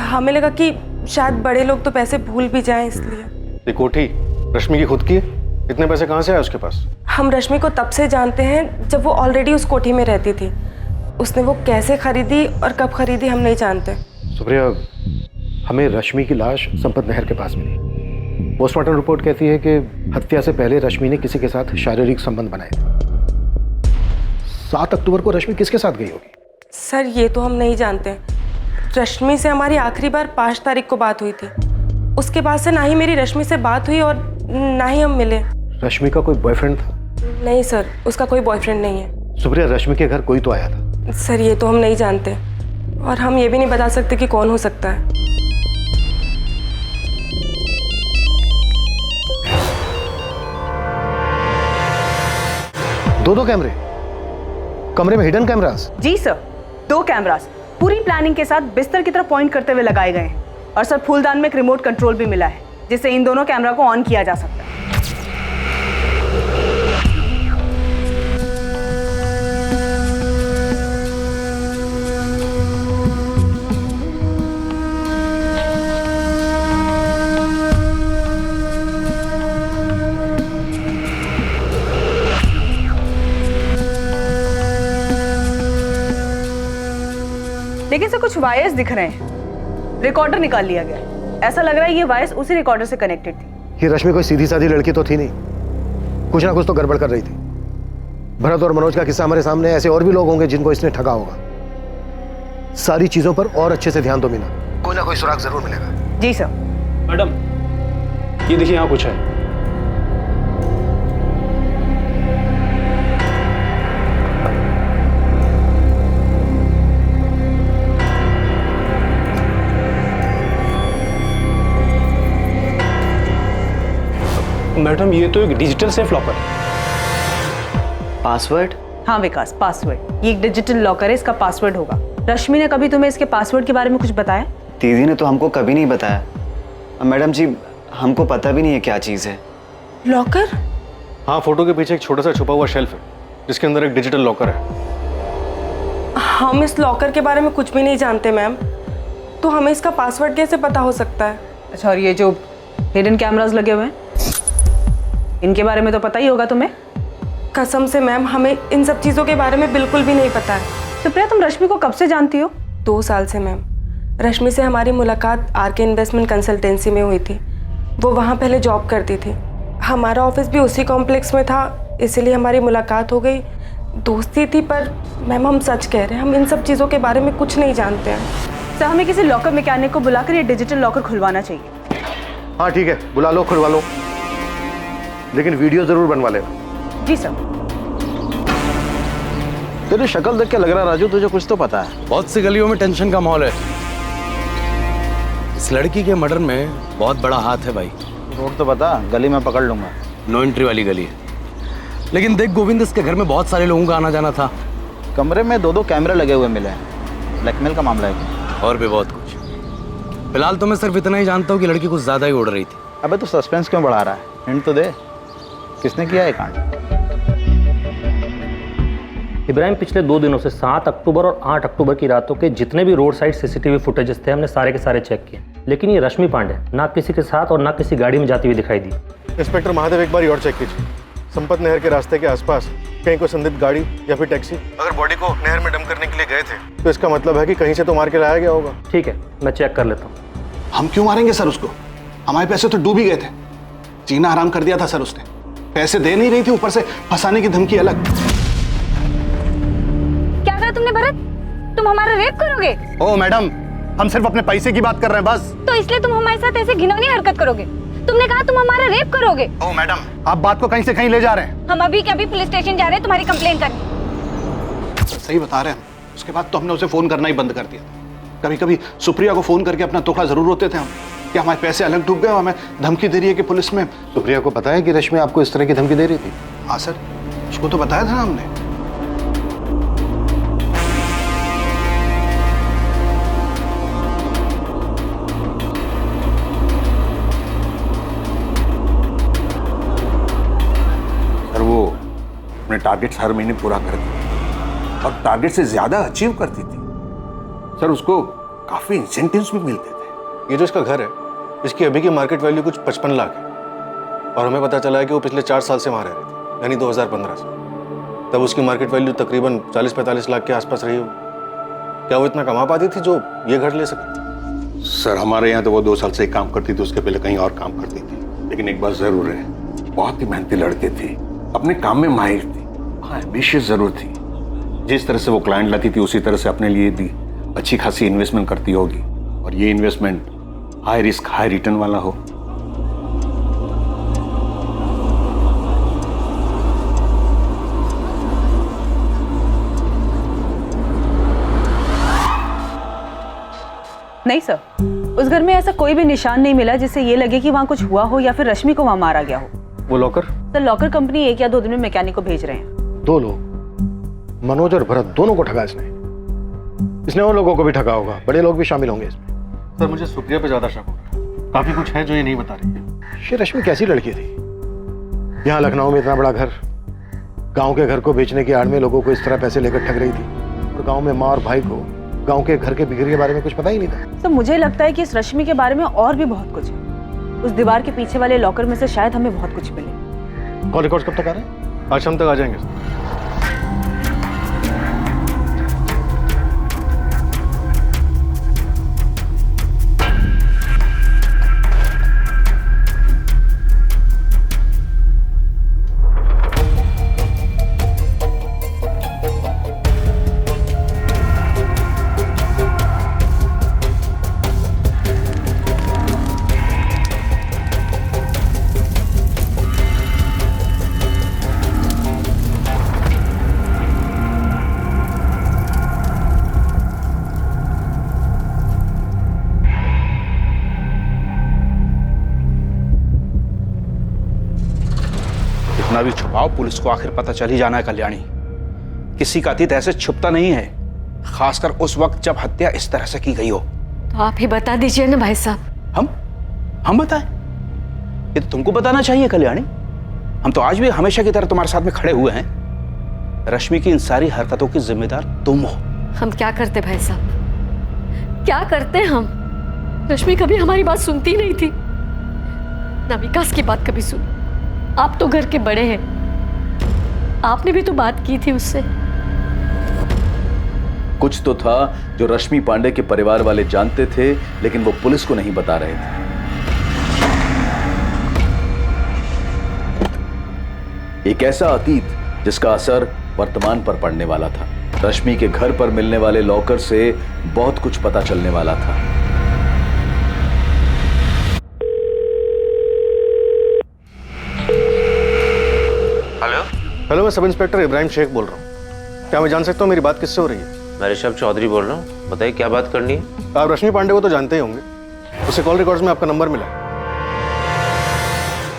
हमें लगा कि शायद बड़े लोग तो पैसे भूल भी जाएं, इसलिए। ये कोठी रश्मि की खुद की है? इतने पैसे कहाँ से आए उसके पास? हम रश्मि को तब से जानते हैं जब वो ऑलरेडी उस कोठी में रहती थी। उसने वो कैसे खरीदी और कब खरीदी हम नहीं जानते। सुप्रिया, हमें रश्मि की लाश संपत नहर के पास मिली। पोस्टमार्टम रिपोर्ट कहती है कि हत्या से पहले रश्मि ने किसी के साथ शारीरिक संबंध बनाए थे। 7 अक्टूबर को रश्मि किसके साथ गई होगी? सर, ये तो हम नहीं जानते। रश्मि से हमारी आखिरी बार 5 तारीख को बात हुई थी। उसके बाद से ना ही मेरी रश्मि से बात हुई और ना ही हम मिले। रश्मि का कोई बॉयफ्रेंड था? नहीं सर, उसका कोई बॉयफ्रेंड नहीं है। सुप्रिया, रश्मि के घर कोई तो आया था। सर, ये तो हम नहीं जानते, और हम ये भी नहीं बता सकते कि कौन हो सकता है। दो कैमरे कमरे में, हिडन कैमरास? जी सर, 2 कैमरास पूरी प्लानिंग के साथ बिस्तर की तरफ पॉइंट करते हुए लगाए गए हैं। और सर, फूलदान में एक रिमोट कंट्रोल भी मिला है जिससे इन दोनों कैमरा को ऑन किया जा सकता है। लेकिन से कुछ वायर्स दिख रहे हैं। रिकॉर्डर निकाल लिया गया है। ऐसा लग रहा है ये वायर्स उसी रिकॉर्डर से कनेक्टेड थी। ये रश्मि कोई सीधी साधी लड़की तो थी नहीं, कुछ ना कुछ तो गड़बड़ कर रही थी। भरत और मनोज का किस्सा हमारे सामने, ऐसे और भी लोग होंगे जिनको इसने ठगा होगा। सारी चीजों पर और अच्छे से ध्यान दो मीना, कोई ना कोई सुराग जरूर मिलेगा। जी सर। मैडम ये देखिए यहाँ कुछ है। मैडम ये तो एक डिजिटल सेफ लॉकर है। पासवर्ड? हाँ विकास, पासवर्ड। ये एक डिजिटल लॉकर है, इसका पासवर्ड होगा। रश्मि ने कभी तुम्हें इसके पासवर्ड के बारे में कुछ बताया? दीदी ने तो हमको कभी नहीं बताया। मैडम जी हमको पता भी नहीं है क्या चीज़ है। लॉकर? हाँ, फोटो के पीछे एक छोटा सा छुपा हुआ शेल्फ है जिसके अंदर एक डिजिटल लॉकर है। हम इस लॉकर के बारे में कुछ भी नहीं जानते मैम, तो हमें इसका पासवर्ड कैसे पता हो सकता है? अच्छा, और ये जो हिडन कैमरास लगे हुए हैं, इनके बारे में तो पता ही होगा तुम्हें? कसम से मैम, हमें इन सब चीज़ों के बारे में बिल्कुल भी नहीं पता है। सुप्रिया, तुम रश्मि को कब से जानती हो? 2 साल से मैम। रश्मि से हमारी मुलाकात आरके इन्वेस्टमेंट कंसल्टेंसी में हुई थी। वो वहाँ पहले जॉब करती थी, हमारा ऑफिस भी उसी कॉम्प्लेक्स में था, इसीलिए हमारी मुलाकात हो गई। दोस्ती थी, पर मैम हम सच कह रहे हैं, हम इन सब चीज़ों के बारे में कुछ नहीं जानते हैं। सर, हमें किसी लॉकर मैकेनिक को बुलाकर ये डिजिटल लॉकर खुलवाना चाहिए। हाँ ठीक है, बुला लो, खुलवा लो, लेकिन वीडियो जरूर बनवा लेना। जी सर। तेरी शक्ल देख के लग रहा है राजू तुझे कुछ तो पता है। बहुत सी गलियों में टेंशन का माहौल है। इस लड़की के मर्डर में बहुत बड़ा हाथ है भाई। रोड तो बता, गली में पकड़ लूंगा। नो एंट्री वाली गली है। लेकिन देख गोविंद, इसके घर में बहुत सारे लोगों का आना जाना था। कमरे में 2-2 कैमरे लगे हुए मिले हैं। ब्लैकमेल का मामला है। और भी बहुत कुछ। फिलहाल तो मैं सिर्फ इतना ही जानता हूँ कि लड़की कुछ ज्यादा ही उड़ रही थी। अबे तू सस्पेंस क्यों बढ़ा रहा है? हिंट तो दे, किसने किया है कांड? इब्राहिम, पिछले 2 दिनों से 7 अक्टूबर और 8 अक्टूबर की रातों के जितने भी रोड साइड सीसीटीवी फुटेजेस थे हमने सारे के सारे चेक किए, लेकिन ये रश्मि पांडे ना किसी के साथ और ना किसी गाड़ी में जाती हुई दिखाई दी। इंस्पेक्टर महादेव, एक बार और चेक कीजिए, संपत नहर के रास्ते के आसपास कहीं कोई संदिग्ध गाड़ी या फिर टैक्सी। अगर बॉडी को नहर में डंप करने के लिए गए थे तो इसका मतलब है कि कहीं से तो मार के लाया गया होगा। ठीक है, मैं चेक कर लेता हूँ। हम क्यों मारेंगे सर उसको? हमारे पैसे तो डूब ही गए थे, जीना हराम कर दिया था सर उसने। पैसे दे नहीं रही थी, ऊपर से फंसाने की धमकी अलग। क्या कहा तुमने भरत? तुम हमारा रेप करोगे? ओ मैडम, हम सिर्फ अपने पैसे की बात कर रहे हैं बस। तो इसलिए तुम हमारे साथ ऐसे घिनौनी हरकत करोगे? तुमने कहा तुम हमारा रेप करोगे। ओ मैडम, आप बात को कहीं से कहीं ले जा रहे हैं। हम अभी के अभी पुलिस स्टेशन जा रहे हैं तुम्हारी कंप्लेंट करने। सही बता रहे हैं। उसके बाद तो हमने उसे फोन करना ही बंद कर दिया। कभी कभी सुप्रिया को फोन करके अपना टोकरा जरूर रोते थे हम कि हमारे पैसे अलग डूब गए और हमें धमकी दे रही है कि पुलिस में। सुप्रिया को पता है कि रश्मि आपको इस तरह की धमकी दे रही थी? हाँ सर, उसको तो बताया था ना हमने। सर वो अपने टारगेट्स हर महीने पूरा करती और टारगेट से ज्यादा अचीव करती थी। सर उसको काफी इंसेंटिव्स भी मिलते थे। ये जो इसका घर है, इसकी अभी की मार्केट वैल्यू कुछ 55 लाख है और हमें पता चला है कि वो पिछले 4 साल से वहाँ रह रही थी, यानी 2015 से। तब उसकी मार्केट वैल्यू तकरीबन 40-45 लाख के आसपास रही होगी। क्या वो इतना कमा पाती थी जो ये घर ले सकती? सर हमारे यहाँ तो वो 2 साल से काम करती थी, उसके पहले कहीं और काम करती थी। लेकिन एक बात जरूर है, बहुत ही मेहनती लड़के थे, अपने काम में माहिर थी। हाँ, एम्बिशियस जरूर थी। जिस तरह से वो क्लाइंट लाती थी उसी तरह से अपने लिए भी अच्छी खासी इन्वेस्टमेंट करती होगी, और ये investment high risk high return वाला हो। नहीं सर, उस घर में ऐसा कोई भी निशान नहीं मिला जिससे ये लगे कि वहाँ कुछ हुआ हो या फिर रश्मि को वहाँ मारा गया हो। वो लॉकर? सर लॉकर कंपनी 1 या 2 दिन में मैकेनिक को भेज रहे हैं। 2 लोग, मनोज और भरत, दोनों को ठगा इसने। इसने और लोगों को भी ठगा होगा, बड़े लोग भी शामिल होंगे इसमें। सर मुझे सुप्रिया पे ज्यादा शक हो रहा है, काफी कुछ है जो ये नहीं बता रही है। ये रश्मि कैसी लड़की थी? यहाँ लखनऊ में इतना बड़ा घर, गांव के घर को बेचने की आड़ में लोगों को इस तरह पैसे लेकर ठग रही थी, और गांव में माँ और भाई को गांव के घर के बिक्री के बारे में कुछ पता ही नहीं था। सर मुझे लगता है कि इस रश्मि के बारे में और भी बहुत कुछ है। उस दीवार के पीछे वाले लॉकर में से शायद हमें बहुत कुछ मिले। कॉल रिकॉर्ड्स कब तक आ रहे हैं? आज शाम तक आ जाएंगे। कितना भी छुपाओ, पुलिस को आखिर पता चल ही जाना है कल्याणी। किसी का अतीत ऐसे छुपता नहीं है, खासकर उस वक्त जब हत्या इस तरह से की गई हो। तो आप ही बता दीजिए ना भाई साहब। हम बताएं? ये तो तुमको बताना चाहिए कल्याणी। हम तो आज भी हमेशा की तरह तुम्हारे साथ में खड़े हुए हैं। रश्मि की इन सारी हरकतों की जिम्मेदार तुम हो। हम क्या करते भाई साहब, क्या करते हम? रश्मि कभी हमारी बात सुनती नहीं थी, ना विकास की बात कभी सुनी। आप तो घर के बड़े हैं, आपने भी तो बात की थी उससे। कुछ तो था जो रश्मि पांडे के परिवार वाले जानते थे, लेकिन वो पुलिस को नहीं बता रहे थे। एक ऐसा अतीत जिसका असर वर्तमान पर पड़ने वाला था। रश्मि के घर पर मिलने वाले लॉकर से बहुत कुछ पता चलने वाला था। हेलो, मैं सब इंस्पेक्टर इब्राहिम शेख बोल रहा हूँ। क्या मैं जान सकता हूँ मेरी बात किससे हो रही है? मैं ऋषभ चौधरी बोल रहा हूँ। बताइए क्या बात करनी है? आप रश्मि पांडे को तो जानते ही होंगे, उसे कॉल रिकॉर्ड्स में आपका नंबर मिला।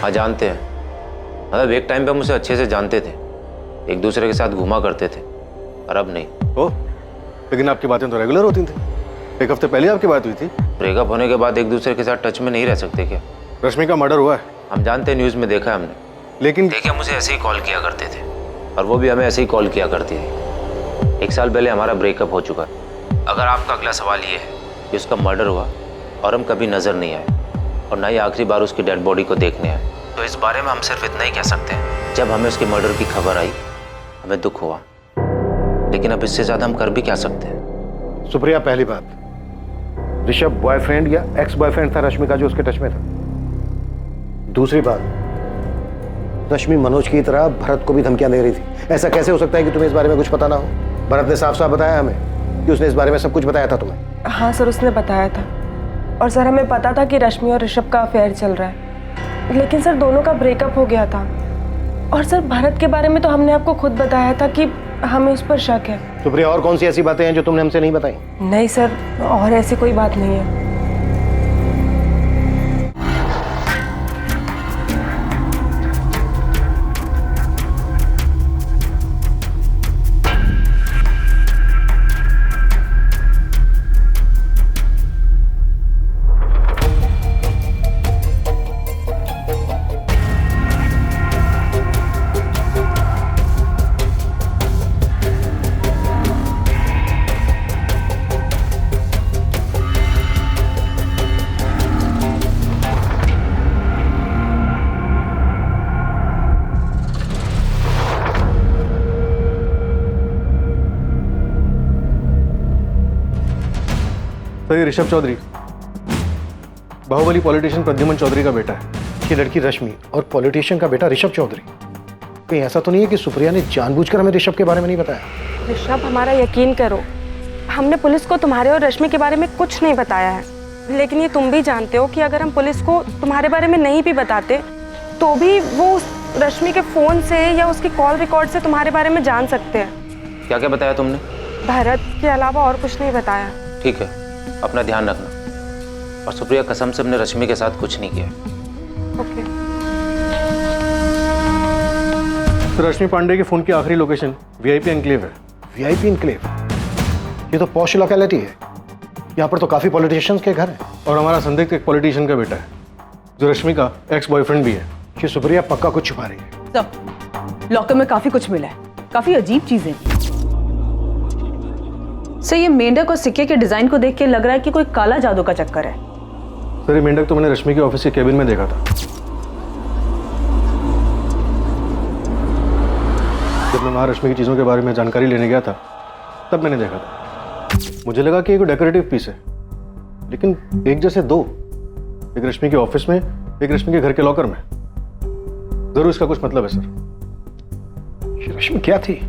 हाँ जानते हैं, मतलब एक टाइम पे हम उसे अच्छे से जानते थे, एक दूसरे के साथ घूमा करते थे, और अब नहीं। ओह, लेकिन आपकी बातें तो रेगुलर होती थी। एक हफ्ते पहले आपकी बात हुई थी। ब्रेकअप होने के बाद एक दूसरे के साथ टच में नहीं रह सकते क्या? रश्मि का मर्डर हुआ है। हम जानते हैं, न्यूज़ में देखा है हमने, लेकिन देखिए हम उसे ऐसे ही कॉल किया करते थे और वो भी हमें ऐसे ही कॉल किया करती थी। 1 साल पहले हमारा ब्रेकअप हो चुका है। अगर आपका अगला सवाल ये है कि उसका मर्डर हुआ और हम कभी नज़र नहीं आए और ना ही आखिरी बार उसकी डेड बॉडी को देखने आए, तो इस बारे में हम सिर्फ इतना ही कह सकते हैं, जब हमें उसके मर्डर की खबर आई हमें दुख हुआ, लेकिन अब इससे ज़्यादा हम कर भी क्या सकते हैं? सुप्रिया, पहली बात, ऋषभ बॉयफ्रेंड या एक्स बॉयफ्रेंड था रश्मि का जो उसके टच में था? दूसरी बात, रश्मि मनोज की तरह भरत को भी धमकियां दे रही थी। ऐसा कैसे हो सकता है कि तुम्हें इस बारे में कुछ पता ना हो? भरत ने साफ साफ बताया हमें कि उसने इस बारे में सब कुछ बताया था तुम्हें। हाँ सर, उसने बताया था। और सर हमें पता था कि रश्मि और ऋषभ का अफेयर चल रहा है, लेकिन सर दोनों का ब्रेकअप हो गया था। और सर भरत के बारे में तो हमने आपको खुद बताया था कि हमें उस पर शक है। सुप्रिया, और कौन सी ऐसी बातें हैं जो तुमने हमसे नहीं बताई? नहीं सर, और ऐसी कोई बात नहीं है। तो ये ऋषभ चौधरी बाहुबली पॉलिटिशियन प्रद्युमन चौधरी का बेटा है। ये लड़की रश्मि और पॉलिटिशियन का बेटा ऋषभ चौधरी। कहीं ऐसा तो नहीं है कि सुप्रिया ने जानबूझकर हमें ऋषभ के बारे में नहीं बताया? ऋषभ, हमारा यकीन करो, हमने पुलिस को तुम्हारे और रश्मि के बारे में कुछ नहीं बताया है। लेकिन ये तुम भी जानते हो कि अगर हम पुलिस को तुम्हारे बारे में नहीं भी बताते तो भी वो रश्मि के फोन से या उसकी कॉल रिकॉर्ड से तुम्हारे बारे में जान सकते हैं। क्या क्या बताया तुमने? भरत के अलावा और कुछ नहीं बताया। ठीक है, अपना ध्यान रखना। और सुप्रिया, कसम से हमने रश्मि के साथ कुछ नहीं किया। ओके। तो रश्मि पांडे के फोन की आखिरी लोकेशन वीआईपी एनक्लेव है। VIP enclave? ये तो पॉश लोकेलिटी है, यहाँ पर तो काफी पॉलिटिशियंस के घर हैं। और हमारा संदिग्ध एक पॉलिटिशियन का बेटा है जो रश्मि का एक्स बॉयफ्रेंड भी है। ये सुप्रिया पक्का कुछ छुपा रही है। सब लॉकर में काफी कुछ मिला है, काफी अजीब चीजें। सर, ये मेंढक और सिक्के के डिजाइन को देख के लग रहा है कि कोई काला जादू का चक्कर है। सर, ये मेंढक तो मैंने रश्मि के ऑफिस के केबिन में देखा था। जब मैं वहाँ रश्मि की चीज़ों के बारे में जानकारी लेने गया था तब मैंने देखा था। मुझे लगा कि ये कोई डेकोरेटिव पीस है, लेकिन एक जैसे दो, एक रश्मि के ऑफिस में, एक रश्मि के घर के लॉकर में। जरूर इसका कुछ मतलब है सर। ये रश्मि क्या थी,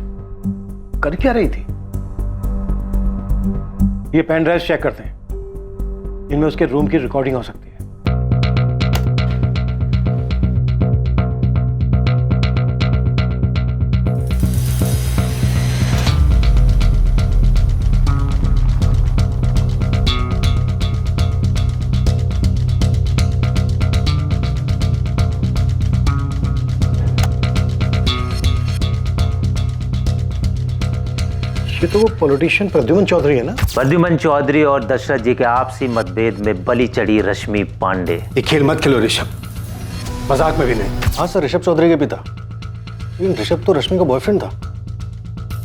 कर क्या रही थी? ये पेन ड्राइव चेक करते हैं, इनमें उसके रूम की रिकॉर्डिंग हो सकती है। ये तो वो पॉलिटिशियन प्रद्युमन चौधरी है ना? प्रद्युमन चौधरी और दशरथ जी के आपसी मतभेद में बलि चढ़ी रश्मि पांडे। ये खेल मत खेलो ऋषभ, मजाक में भी नहीं। हाँ सर, ऋषभ चौधरी के पिता, लेकिन ऋषभ तो रश्मि का बॉयफ्रेंड था।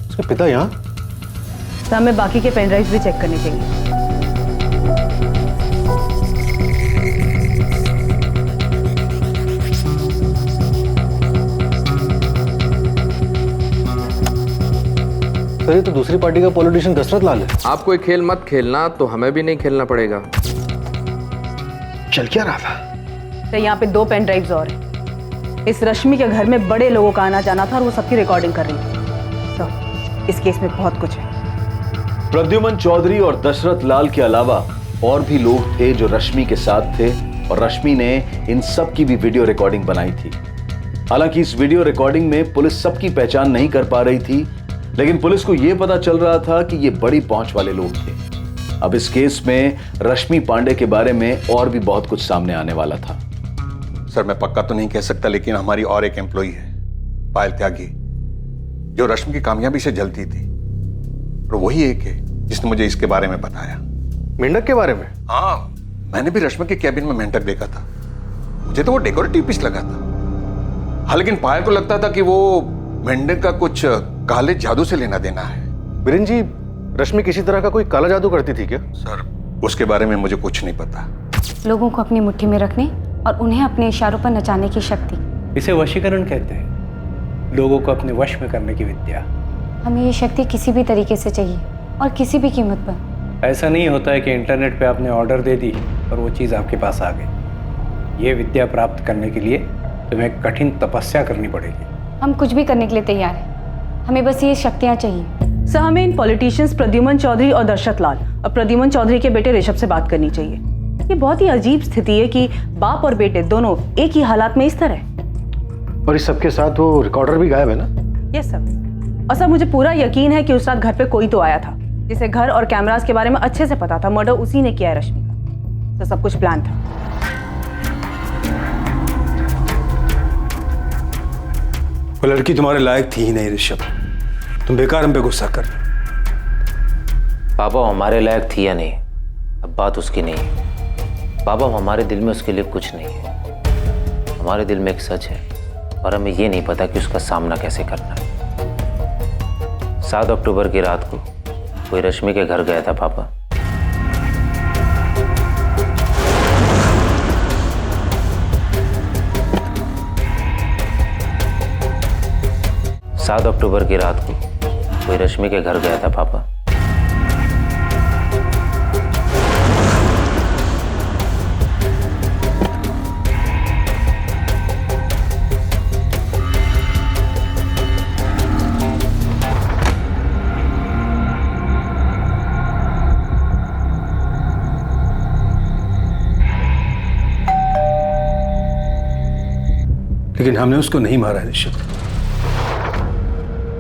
उसके पिता यहाँ? तो हमें बाकी के पेन ड्राइव भी चेक करने चाहिए। सर ये तो दूसरी पार्टी का पॉलिटिशियन दशरथ लाल है। आप कोई खेल मत खेलना तो हमें भी नहीं खेलना पड़ेगा। चल क्या रहा था? तो यहाँ पे 2 पेन ड्राइव्स और हैं। इस रश्मि के घर में बड़े लोगों का आना जाना था और वो सबकी रिकॉर्डिंग कर रही थी। तो इस केस में बहुत कुछ है। प्रद्युमन चौधरी और दशरथ लाल के अलावा और भी लोग थे जो रश्मि के साथ थे और रश्मि ने इन सब की भी वीडियो रिकॉर्डिंग बनाई थी। हालांकि इस वीडियो रिकॉर्डिंग में पुलिस सबकी पहचान नहीं कर पा रही थी, लेकिन पुलिस को यह पता चल रहा था कि ये बड़ी पहुंच वाले लोग थे। अब इस केस में रश्मि पांडे के बारे में और भी बहुत कुछ सामने आने वाला था। सर मैं पक्का तो नहीं कह सकता, लेकिन हमारी और एक एम्प्लॉई है, पायल त्यागी, जो रश्मि की कामयाबी से जलती थी, और वही एक है जिसने मुझे इसके बारे में बताया। मेंढक के बारे में? हाँ, मैंने भी रश्मि के कैबिन में मेंढक देखा था। मुझे तो वो डेकोरेटिव पीस लगा था। हाँ, लेकिन पायल को लगता था कि वो मेंढक का कुछ काले जादू से लेना देना है। बीरेन जी, रश्मि किसी तरह का कोई काला जादू करती थी क्या? सर उसके बारे में मुझे कुछ नहीं पता। लोगों को अपनी मुट्ठी में रखने और उन्हें अपने इशारों पर नचाने की शक्ति, इसे वशीकरण कहते हैं, लोगों को अपने वश में करने की विद्या। हमें ये शक्ति किसी भी तरीके से चाहिए और किसी भी कीमत पर। ऐसा नहीं होता है कि इंटरनेट पे आपने ऑर्डर दे दी और वो चीज़ आपके पास आ गई। ये विद्या प्राप्त करने के लिए तुम्हें कठिन तपस्या करनी पड़ेगी। हम कुछ भी करने के लिए तैयार हैं, हमें बस ये शक्तियाँ चाहिए। सर हमें इन पॉलिटिशियंस प्रद्युमन चौधरी और दशरथ लाल और प्रद्युमन चौधरी के बेटे ऋषभ से बात करनी चाहिए। ये बहुत ही अजीब स्थिति है कि बाप और बेटे दोनों एक ही हालात में इस तरह। और इस सबके साथ वो रिकॉर्डर भी गायब है ना? Yes sir. और सर मुझे पूरा यकीन है कि उस रात घर पे कोई तो आया था, जिसे घर और कैमरास के बारे में अच्छे से पता था। मर्डर उसी ने किया है रश्मि का। तो सब कुछ प्लान था। वो लड़की तुम्हारे लायक थी ही नहीं ऋषभ, तुम बेकार हम पे गुस्सा कर रहे हो। पापा हमारे लायक थी या नहीं, अब बात उसकी नहीं है। पापा हमारे दिल में उसके लिए कुछ नहीं है। हमारे दिल में एक सच है और हमें ये नहीं पता कि उसका सामना कैसे करना है। 7 अक्टूबर की रात को कोई रश्मि के घर गया था पापा। सात अक्टूबर की रात को कोई रश्मि के घर गया था पापा। लेकिन हमने उसको नहीं मारा है ऋषभ,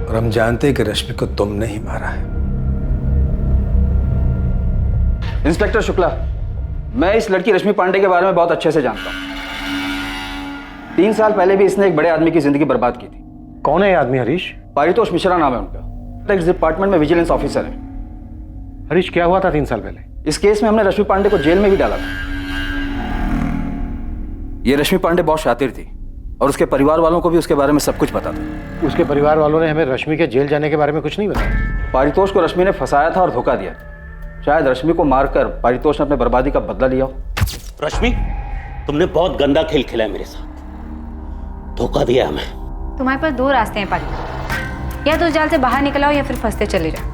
और हम जानते हैं कि रश्मि को तुमने ही मारा है। इंस्पेक्टर शुक्ला, मैं इस लड़की रश्मि पांडे के बारे में बहुत अच्छे से जानता हूँ। 3 साल पहले भी इसने एक बड़े आदमी की जिंदगी बर्बाद की थी। कौन है ये आदमी? हरीश? पारितोष मिश्रा नाम है उनका, टैक्स डिपार्टमेंट में विजिलेंस ऑफिसर है। हरीश, क्या हुआ था 3 साल पहले? इस केस में हमने रश्मि पांडे को जेल में भी डाला था। ये रश्मि पांडे बहुत शातिर थी और उसके परिवार वालों को भी उसके बारे में सब कुछ पता था। उसके परिवार वालों ने हमें रश्मि के जेल जाने के बारे में कुछ नहीं बताया। पारितोष को रश्मि ने फंसाया था और धोखा दिया। शायद रश्मि को मारकर पारितोष ने अपने बर्बादी का बदला लिया। रश्मि, तुमने बहुत गंदा खेल खेला है मेरे साथ, धोखा दिया हमें। तुम्हारे पास 2 रास्ते हैं पाली, या तो जाल से बाहर निकल आओ या फिर फंसते चले जाओ।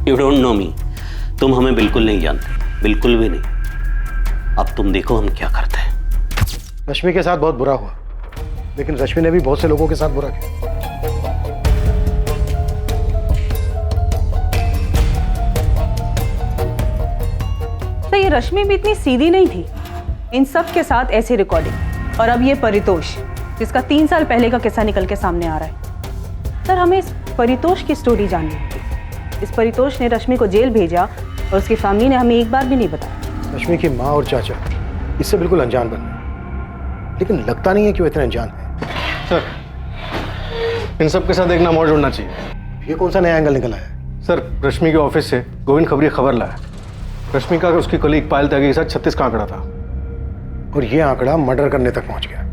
यू डोंट नो मी, तुम हमें बिल्कुल नहीं जानते, बिल्कुल भी नहीं। अब तुम देखो हम क्या करते हैं। रश्मि के साथ बहुत बुरा हुआ, लेकिन रश्मि ने भी बहुत से लोगों के साथ बुरा किया। तो ये रश्मि भी इतनी सीधी नहीं थी। इन सब के साथ ऐसी रिकॉर्डिंग, और अब ये परितोष, जिसका 3 साल पहले का किस्सा निकल के सामने आ रहा है। सर हमें इस परितोष की स्टोरी जाननी थी। इस परितोष ने रश्मि को जेल भेजा और उसकी फैमिली ने हमें एक बार भी नहीं बताया। रश्मि की माँ और चाचा इससे बिल्कुल अनजान बने, लेकिन लगता नहीं है कि वो इतने अनजान है। सर, इन सब के साथ एक नाम और जोड़ना चाहिए, ये कौन सा नया एंगल निकला है? सर, रश्मि के ऑफिस से गोविंद खबरी खबर लाया। रश्मि का उसकी कलीग पायल त्यागी के साथ 36 का आंकड़ा था और ये आंकड़ा मर्डर करने तक पहुंच गया।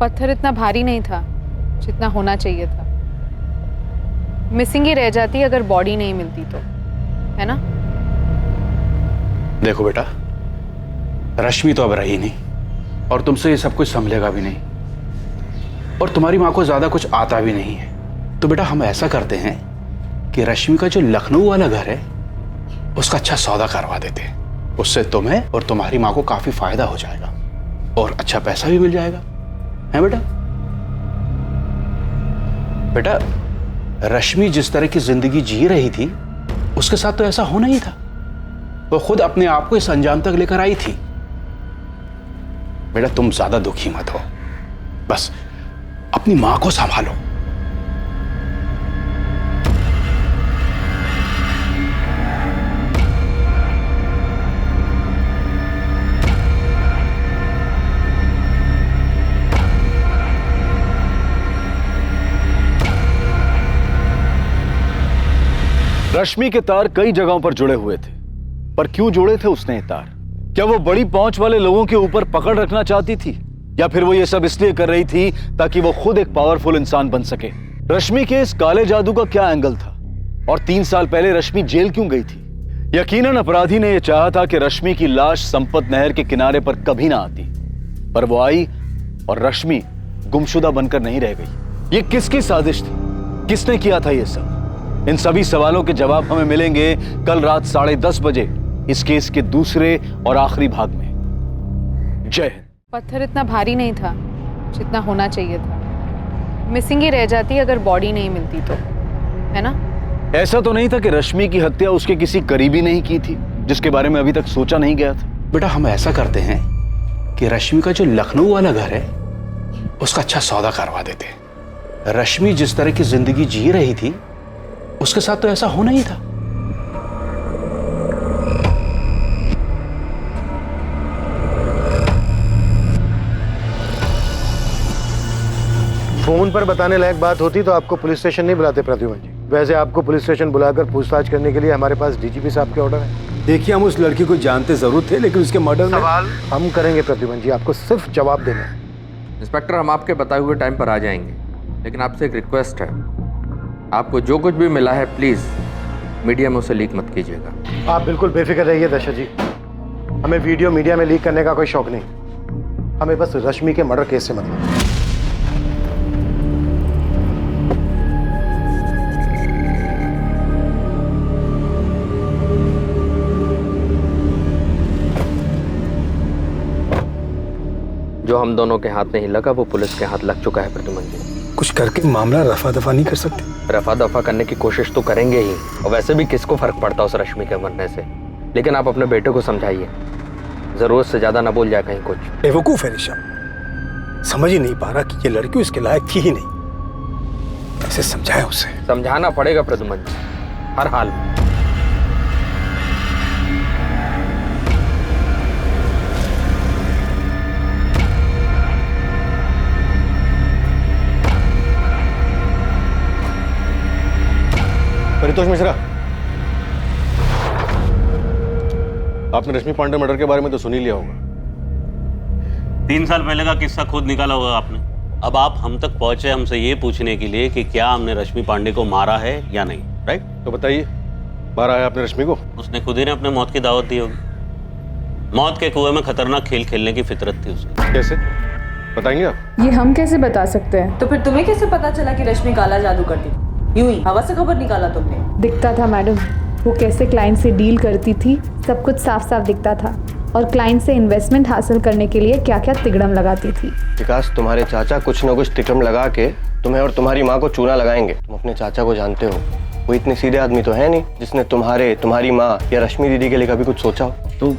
पत्थर इतना भारी नहीं था जितना होना चाहिए था। मिसिंग ही रह जाती अगर बॉडी नहीं मिलती तो, है ना? देखो बेटा, रश्मि तो अब रही नहीं और तुमसे ये सब कुछ संभलेगा भी नहीं, और तुम्हारी माँ को ज्यादा कुछ आता भी नहीं है। तो बेटा हम ऐसा करते हैं कि रश्मि का जो लखनऊ वाला घर है उसका अच्छा सौदा करवा देते हैं। उससे तुम्हें और तुम्हारी माँ को काफी फायदा हो जाएगा और अच्छा पैसा भी मिल जाएगा, है बेटा? बेटा, रश्मि जिस तरह की जिंदगी जी रही थी उसके साथ तो ऐसा होना ही था। वो खुद अपने आप को इस अंजाम तक लेकर आई थी। बेटा तुम ज्यादा दुखी मत हो, बस अपनी मां को संभालो। रश्मि के तार कई जगहों पर जुड़े हुए थे, पर क्यों जुड़े थे उसने ये तार? क्या वो बड़ी पहुंच वाले लोगों के ऊपर पकड़ रखना चाहती थी, या फिर वो ये सब इसलिए कर रही थी ताकि वो खुद एक पावरफुल इंसान बन सके? रश्मि के इस काले जादू का क्या एंगल था? और 3 साल पहले रश्मि जेल क्यों गई थी? यकीनन अपराधी ने यह चाहा था कि रश्मि की लाश संपत नहर के किनारे पर कभी ना आती, पर वो आई और रश्मि गुमशुदा बनकर नहीं रह गई। ये किसकी साजिश थी? किसने किया था ये सब? इन सभी सवालों के जवाब हमें मिलेंगे कल रात 10:30 बजे इस केस के दूसरे और आखिरी भाग में। जय हिंद। पत्थर इतना भारी नहीं था जितना होना चाहिए था। मिसिंग ही रह जाती अगर बॉडी नहीं मिलती तो, है ना? ऐसा तो नहीं था कि रश्मि की हत्या उसके किसी करीबी ने ही की थी जिसके बारे में अभी तक सोचा नहीं गया था? बेटा हम ऐसा करते हैं कि रश्मि का जो लखनऊ वाला घर है उसका अच्छा सौदा करवा देते हैं। रश्मि जिस तरह की जिंदगी जी रही थी उसके साथ तो ऐसा होना ही था। फोन पर बताने लायक बात होती तो आपको पुलिस स्टेशन नहीं बुलाते प्रद्युमन जी। वैसे आपको पुलिस स्टेशन बुलाकर पूछताछ करने के लिए हमारे पास डीजीपी साहब के ऑर्डर है। देखिए, हम उस लड़की को जानते जरूर थे, लेकिन उसके मर्डर में सवाल हम करेंगे प्रद्युमन जी, आपको सिर्फ जवाब देना है। इंस्पेक्टर, हम आपके बताए हुए टाइम पर आ जाएंगे, लेकिन आपसे एक रिक्वेस्ट है, आपको जो कुछ भी मिला है प्लीज़ मीडिया में उसे लीक मत कीजिएगा। आप बिल्कुल बेफिक्र रहिए दशरथ जी, हमें वीडियो मीडिया में लीक करने का कोई शौक नहीं। हमें बस रश्मि के मर्डर केस से मतलब। जो हम दोनों के हाथ नहीं लगा वो पुलिस के हाथ लग चुका है प्रद्युमन जी। कुछ करके मामला रफा दफा नहीं कर सकते? रफा दफा करने की कोशिश तो करेंगे ही, और वैसे भी किसको फर्क पड़ता उस रश्मि के मरने से। लेकिन आप अपने बेटे को समझाइए, जरूरत से ज्यादा ना बोल जाए कहीं कुछ। बेवकूफ है ऋषभ, समझ ही नहीं पा रहा कि ये लड़की उसके लायक थी ही नहीं। कैसे समझाए उसे? समझाना पड़ेगा प्रद्युमन जी, हर हाल में। परितोष मिश्रा, आपने रश्मि पांडे मर्डर के बारे में तो सुन ही लिया होगा। 3 साल पहले का किस्सा खुद निकाला होगा आपने। अब आप हम तक पहुंचे हमसे ये पूछने के लिए कि क्या हमने रश्मि पांडे को मारा है या नहीं, राइट? तो बताइए, मारा है आपने रश्मि को? उसने खुद ही ने अपने मौत की दावत दी होगी। मौत के कुएं में खतरनाक खेल खेलने की फितरत थी उसकी। कैसे बताएंगे आप? ये हम कैसे बता सकते हैं? तो फिर तुम्हें कैसे पता चला कि रश्मि काला जादू करती थी? यूं ही हवा से खबर निकाला तुमने? दिखता था मैडम, वो कैसे क्लाइंट से डील करती थी, सब कुछ साफ साफ दिखता था। और क्लाइंट से इन्वेस्टमेंट हासिल करने के लिए क्या क्या तिगड़म लगाती थी। विकास, तुम्हारे चाचा कुछ न कुछ तिगड़म लगा के तुम्हें और तुम्हारी माँ को चूना लगाएंगे। तुम अपने चाचा को जानते हो, वो इतने सीधे आदमी तो है नहीं जिसने तुम्हारी माँ या रश्मि दीदी के लिए कभी कुछ सोचा हो। तो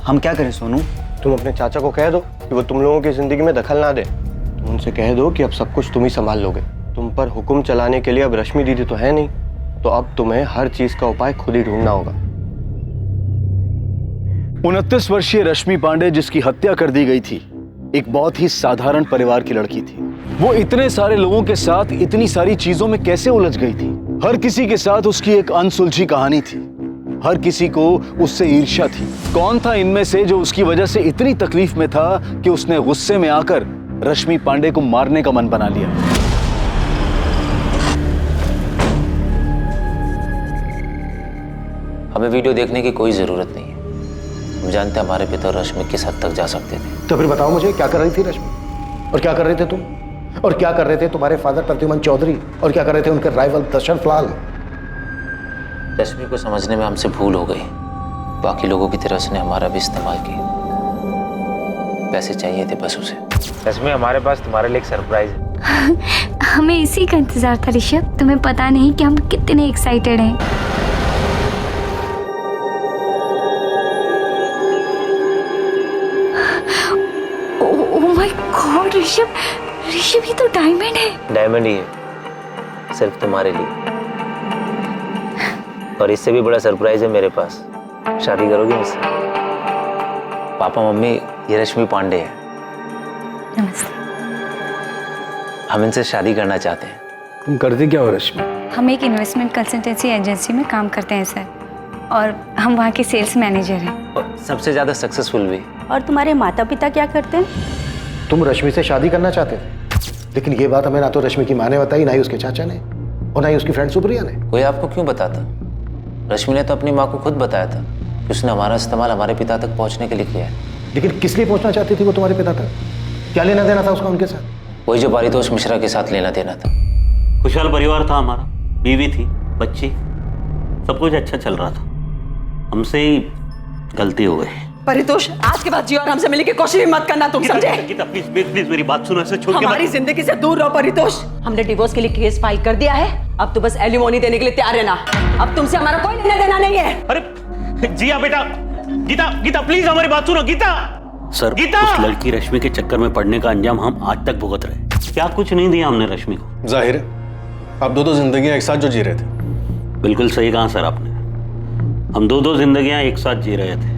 हम क्या करें सोनू? तुम अपने चाचा को कह दो कि वो तुम लोगों की जिंदगी में दखल ना दे। तुम उनसे कह दो कि अब सब कुछ तुम ही संभाल लोगे। तुम पर हुक्म चलाने के लिए अब रश्मि दीदी तो है नहीं, तो अब तुम्हें हर चीज का उपाय खुद ही ढूंढना होगा। 29 वर्षीय रश्मि पांडे जिसकी हत्या कर दी गई थी, एक बहुत ही साधारण परिवार की लड़की थी। वो इतने सारे लोगों के साथ इतनी सारी चीजों में कैसे उलझ गई थी? हर किसी के साथ उसकी एक अनसुलझी कहानी थी। हर किसी को उससे ईर्ष्या थी। कौन था इनमें से जो उसकी वजह से इतनी तकलीफ में था कि उसने गुस्से में आकर रश्मि पांडे को मारने का मन बना लिया? हमें वीडियो देखने की कोई जरूरत नहीं है। हम जानते हैं हमारे पिता रश्मि किस हद तक जा सकते थे। तो फिर बताओ मुझे, क्या कर रही थी रश्मि? और क्या कर रहे थे तुम? और क्या कर रहे थे तुम्हारे फादर प्रद्युमन चौधरी? और क्या कर रहे थे उनके राइवल दशरथ लाल? रश्मि को समझने में हमसे भूल हो गई। बाकी लोगों की तरह उसने हमारा भी इस्तेमाल किया। पैसे चाहिए थे बस उसे। रश्मि, हमारे पास तुम्हारे लिए एक सरप्राइज है। हमें इसी का इंतजार था ऋषभ। तुम्हें पता नहीं कि हम कितने एक्साइटेड हैं। Oh my God Rishabh, Rishabh ये तो डायमंड है। डायमंड ही है, सिर्फ तुम्हारे लिए। और इससे भी बड़ा सरप्राइज है मेरे पास। शादी करोगी मुझसे? पापा मम्मी, ये रश्मि पांडे है। नमस्ते। हम इनसे शादी करना चाहते हैं। तुम करते क्या हो रश्मि? हम एक इन्वेस्टमेंट कंसल्टेंसी एजेंसी में काम करते हैं सर, और हम वहाँ के सेल्स मैनेजर हैं। और सबसे ज्यादा सक्सेसफुल भी। और तुम्हारे माता पिता क्या करते हैं? तुम रश्मि से शादी करना चाहते थे, लेकिन ये बात हमें ना तो रश्मि की माँ ने बताई, ना ही उसके चाचा ने, और ना ही उसकी फ्रेंड सुप्रिया ने। कोई आपको क्यों बताता? रश्मि ने तो अपनी माँ को खुद बताया था कि उसने हमारा इस्तेमाल हमारे पिता तक पहुँचने के लिए किया है। लेकिन किस लिए पहुँचना चाहती थी वो तुम्हारे पिता तक? क्या लेना देना था उसका उनके साथ? वही जो पारितोष मिश्रा के साथ लेना देना था। खुशहाल परिवार था हमारा, बीवी थी, बच्ची, सब कुछ अच्छा चल रहा था। हमसे ही गलती हो गई। परितोष, आज के बाद जी और हमसे मिलने की कोशिश भी मत करना, तुम समझे? गीता प्लीज प्लीज मेरी बात सुनो, ऐसे छोड़ के हमारी जिंदगी से दूर रहो परितोष। हमने डिवोर्स के लिए केस फाइल कर दिया है। अब तो बस एलिमोनी देने के लिए तैयार रहना। अब तुमसे हमारा कोई लेना देना नहीं है। अरे जिया बेटा, गीता गीता प्लीज हमारी बात सुनो। गीता सर, गीता, उस लड़की रश्मि के चक्कर में पड़ने का अंजाम हम आज तक भुगत रहे। क्या कुछ नहीं दिया हमने रश्मि को? जाहिर है आप दो जिंदगियां एक साथ जो जी रहे थे। बिल्कुल सही कहा सर आपने। हम दो जिंदगियां एक साथ जी रहे थे,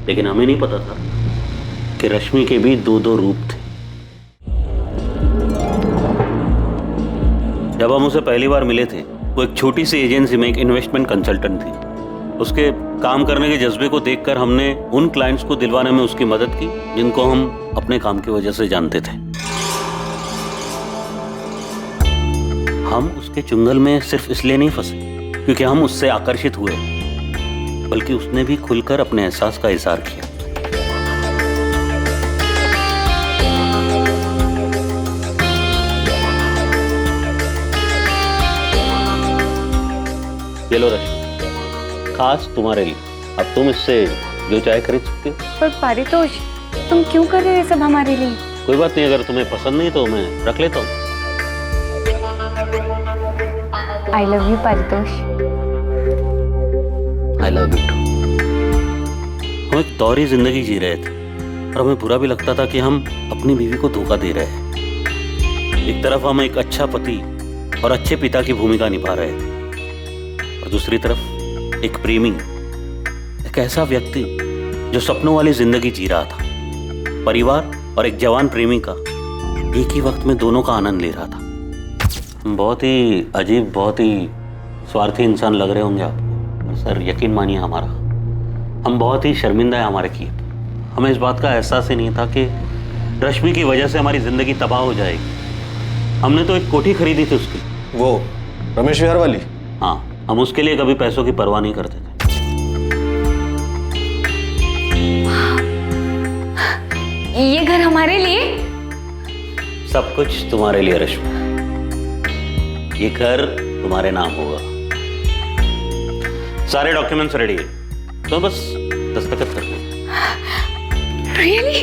लेकिन हमें नहीं पता था कि रश्मि के भी दो रूप थे। जब हम उसे पहली बार मिले थे, वो एक छोटी सी एजेंसी में एक इन्वेस्टमेंट कंसल्टेंट थी। उसके काम करने के जज्बे को देखकर हमने उन क्लाइंट्स को दिलवाने में उसकी मदद की जिनको हम अपने काम की वजह से जानते थे। हम उसके चुंगल में सिर्फ इसलिए नहीं फंसे क्योंकि हम उससे आकर्षित हुए, बल्कि उसने भी खुलकर अपने एहसास का इजहार किया। ये लो रश्मि, खास तुम्हारे लिए। अब तुम इससे जो चाहे खरीद सकते हो। पर पारितोष, तुम क्यों कर रहे हो ये सब हमारे लिए? कोई बात नहीं, अगर तुम्हें पसंद नहीं तो मैं रख लेता हूँ। I love you Paritosh. I love you too. हम एक दोहरी जिंदगी जी रहे थे और हमें बुरा भी लगता था कि हम अपनी बीवी को धोखा दे रहे हैं। एक तरफ हम एक अच्छा पति और अच्छे पिता की भूमिका निभा रहे थे, और दूसरी तरफ एक प्रेमी, एक ऐसा व्यक्ति जो सपनों वाली जिंदगी जी रहा था। परिवार और एक जवान प्रेमी का एक ही वक्त में दोनों का आनंद ले रहा था। हम बहुत ही अजीब, बहुत ही स्वार्थी इंसान लग रहे होंगे आपको, पर सर यकीन मानिए हमारा, हम बहुत ही शर्मिंदा है हमारे किए। हमें इस बात का एहसास ही नहीं था कि रश्मि की वजह से हमारी जिंदगी तबाह हो जाएगी। हमने तो एक कोठी खरीदी थी उसकी, वो रमेश विहार वाली। हाँ, हम उसके लिए कभी पैसों की परवाह नहीं करते थे। ये घर हमारे लिए? सब कुछ तुम्हारे लिए रश्मि। ये घर तुम्हारे नाम होगा। सारे डॉक्यूमेंट्स रेडी है, तो बस दस्तखत करना। Really?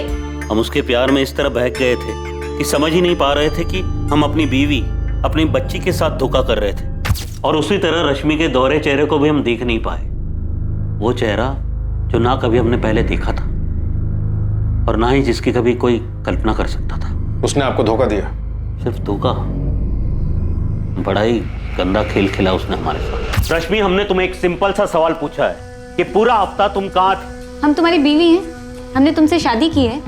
हम उसके प्यार में इस तरह बहक गए थे कि समझ ही नहीं पा रहे थे कि हम अपनी बीवी, अपनी बच्ची के साथ धोखा कर रहे थे। और उसी तरह रश्मि के दोहरे चेहरे को भी हम देख नहीं पाए। वो चेहरा जो ना कभी हमने पहले देखा था और ना ही जिसकी कभी कोई कल्पना कर सकता था। उसने आपको धोखा दिया? सिर्फ धोखा, बड़ा ही गंदा खेल खेला उसने हमारे साथ। रश्मि, हमने तुम्हें एक सिंपल सा सवाल पूछा है कि पूरा हफ्ता तुम कहाँ थे? हम तुम्हारी बीवी हैं, हमने तुमसे शादी की है,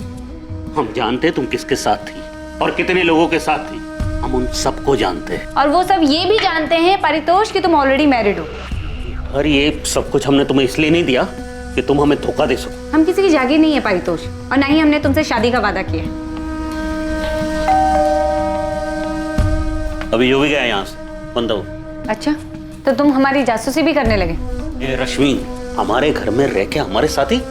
हम जानते तुम किसके साथ थी और कितने लोगों के साथ थी, हम उन सबको जानते हैं। और वो सब ये भी जानते हैं परितोष कि तुम ऑलरेडी मैरिड हो। और ये सब कुछ हमने तुम्हें इसलिए नहीं दिया कि तुम हमें धोखा दे सको। हम किसी की जागीर नहीं है परितोष, और ना ही हमने तुमसे शादी का वादा किया है। अभी यो भी गया यहाँ से, बंद हो। अच्छा, तो तुम हमारी जासूसी भी करने लगे? ये रश्मि हमारे घर में रह के हमारे साथ ही,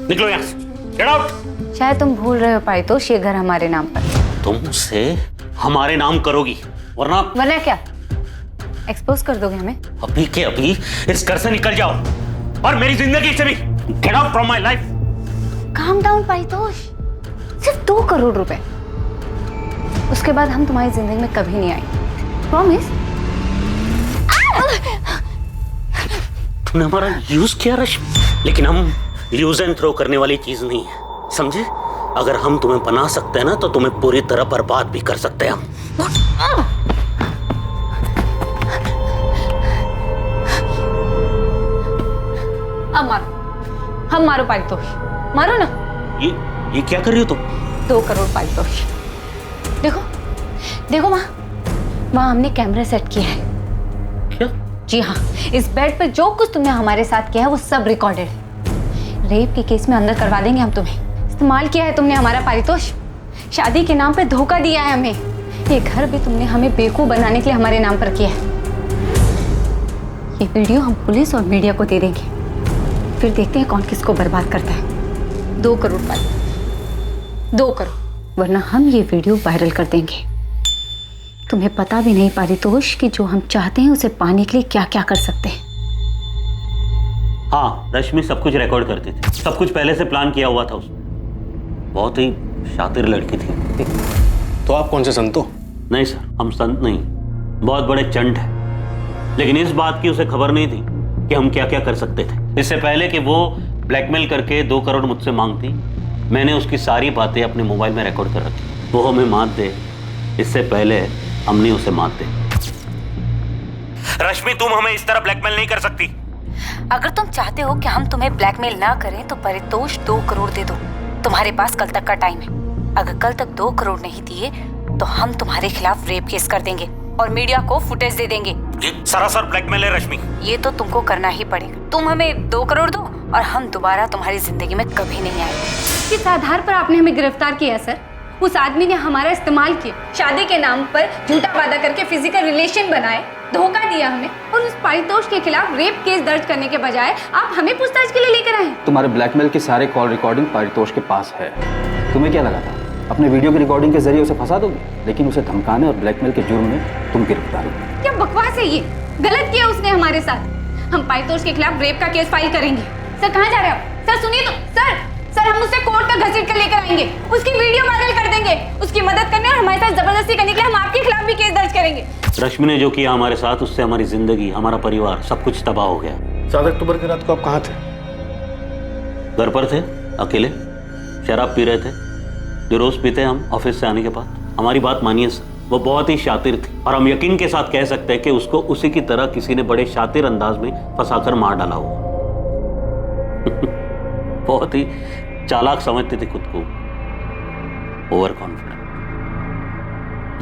निकलो यहाँ से, गेट आउट। शायद तुम भूल रहे हो परितोष, ये घर हमारे नाम पर। तुम उसे हमारे नाम करोगी, वरना क्या एक्सपोज कर दोगे हमें? अभी के अभी इस घर से निकल जाओ और मेरी जिंदगी से भी। Get out from my life. Calm down Paritosh, सिर्फ 2 करोड़ रुपए, उसके बाद हम तुम्हारी जिंदगी में कभी नहीं आएंगे, प्रॉमिस। तूने हमारा यूज किया रश्मि, लेकिन हम यूज एंड थ्रो करने वाली चीज नहीं है, समझे? अगर हम तुम्हें बना सकते हैं ना, तो तुम्हें पूरी तरह बर्बाद भी कर सकते हैं हम। अब मारो, हम मारो परितोष, मारो ना। ये क्या कर रही हो तुम? 2 करोड़ परितोष। देखो देखो वहाँ हमने कैमरा सेट किया है। क्या? जी हाँ, इस बेड पर जो कुछ तुमने हमारे साथ किया है वो सब रिकॉर्डेड है। रेप के केस में अंदर करवा देंगे हम तुम्हें। इस्तेमाल किया है तुमने हमारा परितोष, शादी के नाम पे धोखा दिया है हमें। ये घर भी तुमने हमें बेवकूफ बनाने के लिए हमारे नाम पर किया है। ये वीडियो हम पुलिस और मीडिया को दे देंगे, फिर देखते हैं कौन किसको बर्बाद करता है। 2 करोड़ पाई, 2 करोड़, वरना हम ये वीडियो वायरल कर देंगे। तुम्हें पता भी नहीं परितोष कि जो हम चाहते हैं उसे पाने के लिए क्या क्या कर सकते हैं। हाँ, रश्मि सब कुछ रिकॉर्ड करती थी, सब कुछ पहले से प्लान किया हुआ था उसने। बहुत ही शातिर लड़की थी। तो आप कौन से संत हो? नहीं सर, हम संत नहीं, बहुत बड़े चंट हैं। लेकिन इस बात की उसे खबर नहीं थी कि हम क्या क्या कर सकते थे। इससे पहले कि वो ब्लैकमेल करके 2 करोड़ मुझसे मांगती, मैंने उसकी सारी बातें अपने मोबाइल में रिकॉर्ड कर रखी। वो हमें मात दे इससे पहले हमने उसे मात दे। रश्मि, तुम हमें इस तरह ब्लैकमेल नहीं कर सकती। अगर तुम चाहते हो कि हम तुम्हें ब्लैकमेल ना करें तो परितोष 2 करोड़ दे दो। तुम्हारे पास कल तक का टाइम है। अगर कल तक 2 करोड़ नहीं दिए तो हम तुम्हारे खिलाफ रेप केस कर देंगे और मीडिया को फुटेज दे देंगे। ये सरासर ब्लैकमेल है रश्मि। ये तो तुमको करना ही पड़ेगा। तुम हमें 2 करोड़ दो और हम दोबारा तुम्हारी जिंदगी में कभी नहीं आएंगे। किस आधार पर आपने हमें गिरफ्तार किया सर? उस आदमी ने हमारा इस्तेमाल किया, शादी के नाम पर झूठा वादा करके फिजिकल रिलेशन बनाए, धोखा दिया हमें, और उस परितोष के खिलाफ रेप केस दर्ज करने के बजाय आप हमें पूछताछ के लिए लेकर आए। तुम्हारे ब्लैकमेल के सारे कॉल रिकॉर्डिंग परितोष के पास है। तुम्हें क्या लगा था अपने वीडियो की रिकॉर्डिंग के जरिए उसे फंसा दोगे, लेकिन उसे धमकाने और ब्लैकमेल के जुर्म में तुम गिरफ्तार हो। क्या बकवास है ये? गलत किया उसने हमारे साथ। हम परितोष के खिलाफ रेप का केस फाइल करेंगे। सर कहाँ जा रहे हो? सर सुनिए तो, सर हम उससे कोर्ट तक घसीट कर लेकर आएंगे, उसकी वीडियो वायरल कर देंगे, उसकी मदद करने और हमारे साथ जबरदस्ती करने के लिए हम आपके खिलाफ भी केस दर्ज करेंगे। रश्मि ने जो किया हमारे साथ, उससे हमारी जिंदगी, हमारा परिवार, सब कुछ तबाह हो गया। 7 अक्टूबर की रात को आप कहाँ थे? घर पर थे, अकेले, शराब पी रहे थे, जो रोज पीते हम ऑफिस से आने के बाद। हमारी बात मानिए सर, वो बहुत ही शातिर थी और हम यकीन के साथ कह सकते हैं कि उसको उसी की तरह किसी ने बड़े शातिर अंदाज में फंसाकर मार डाला हो। बहुत ही चालाक समझती थी खुद को, ओवर कॉन्फिडेंट।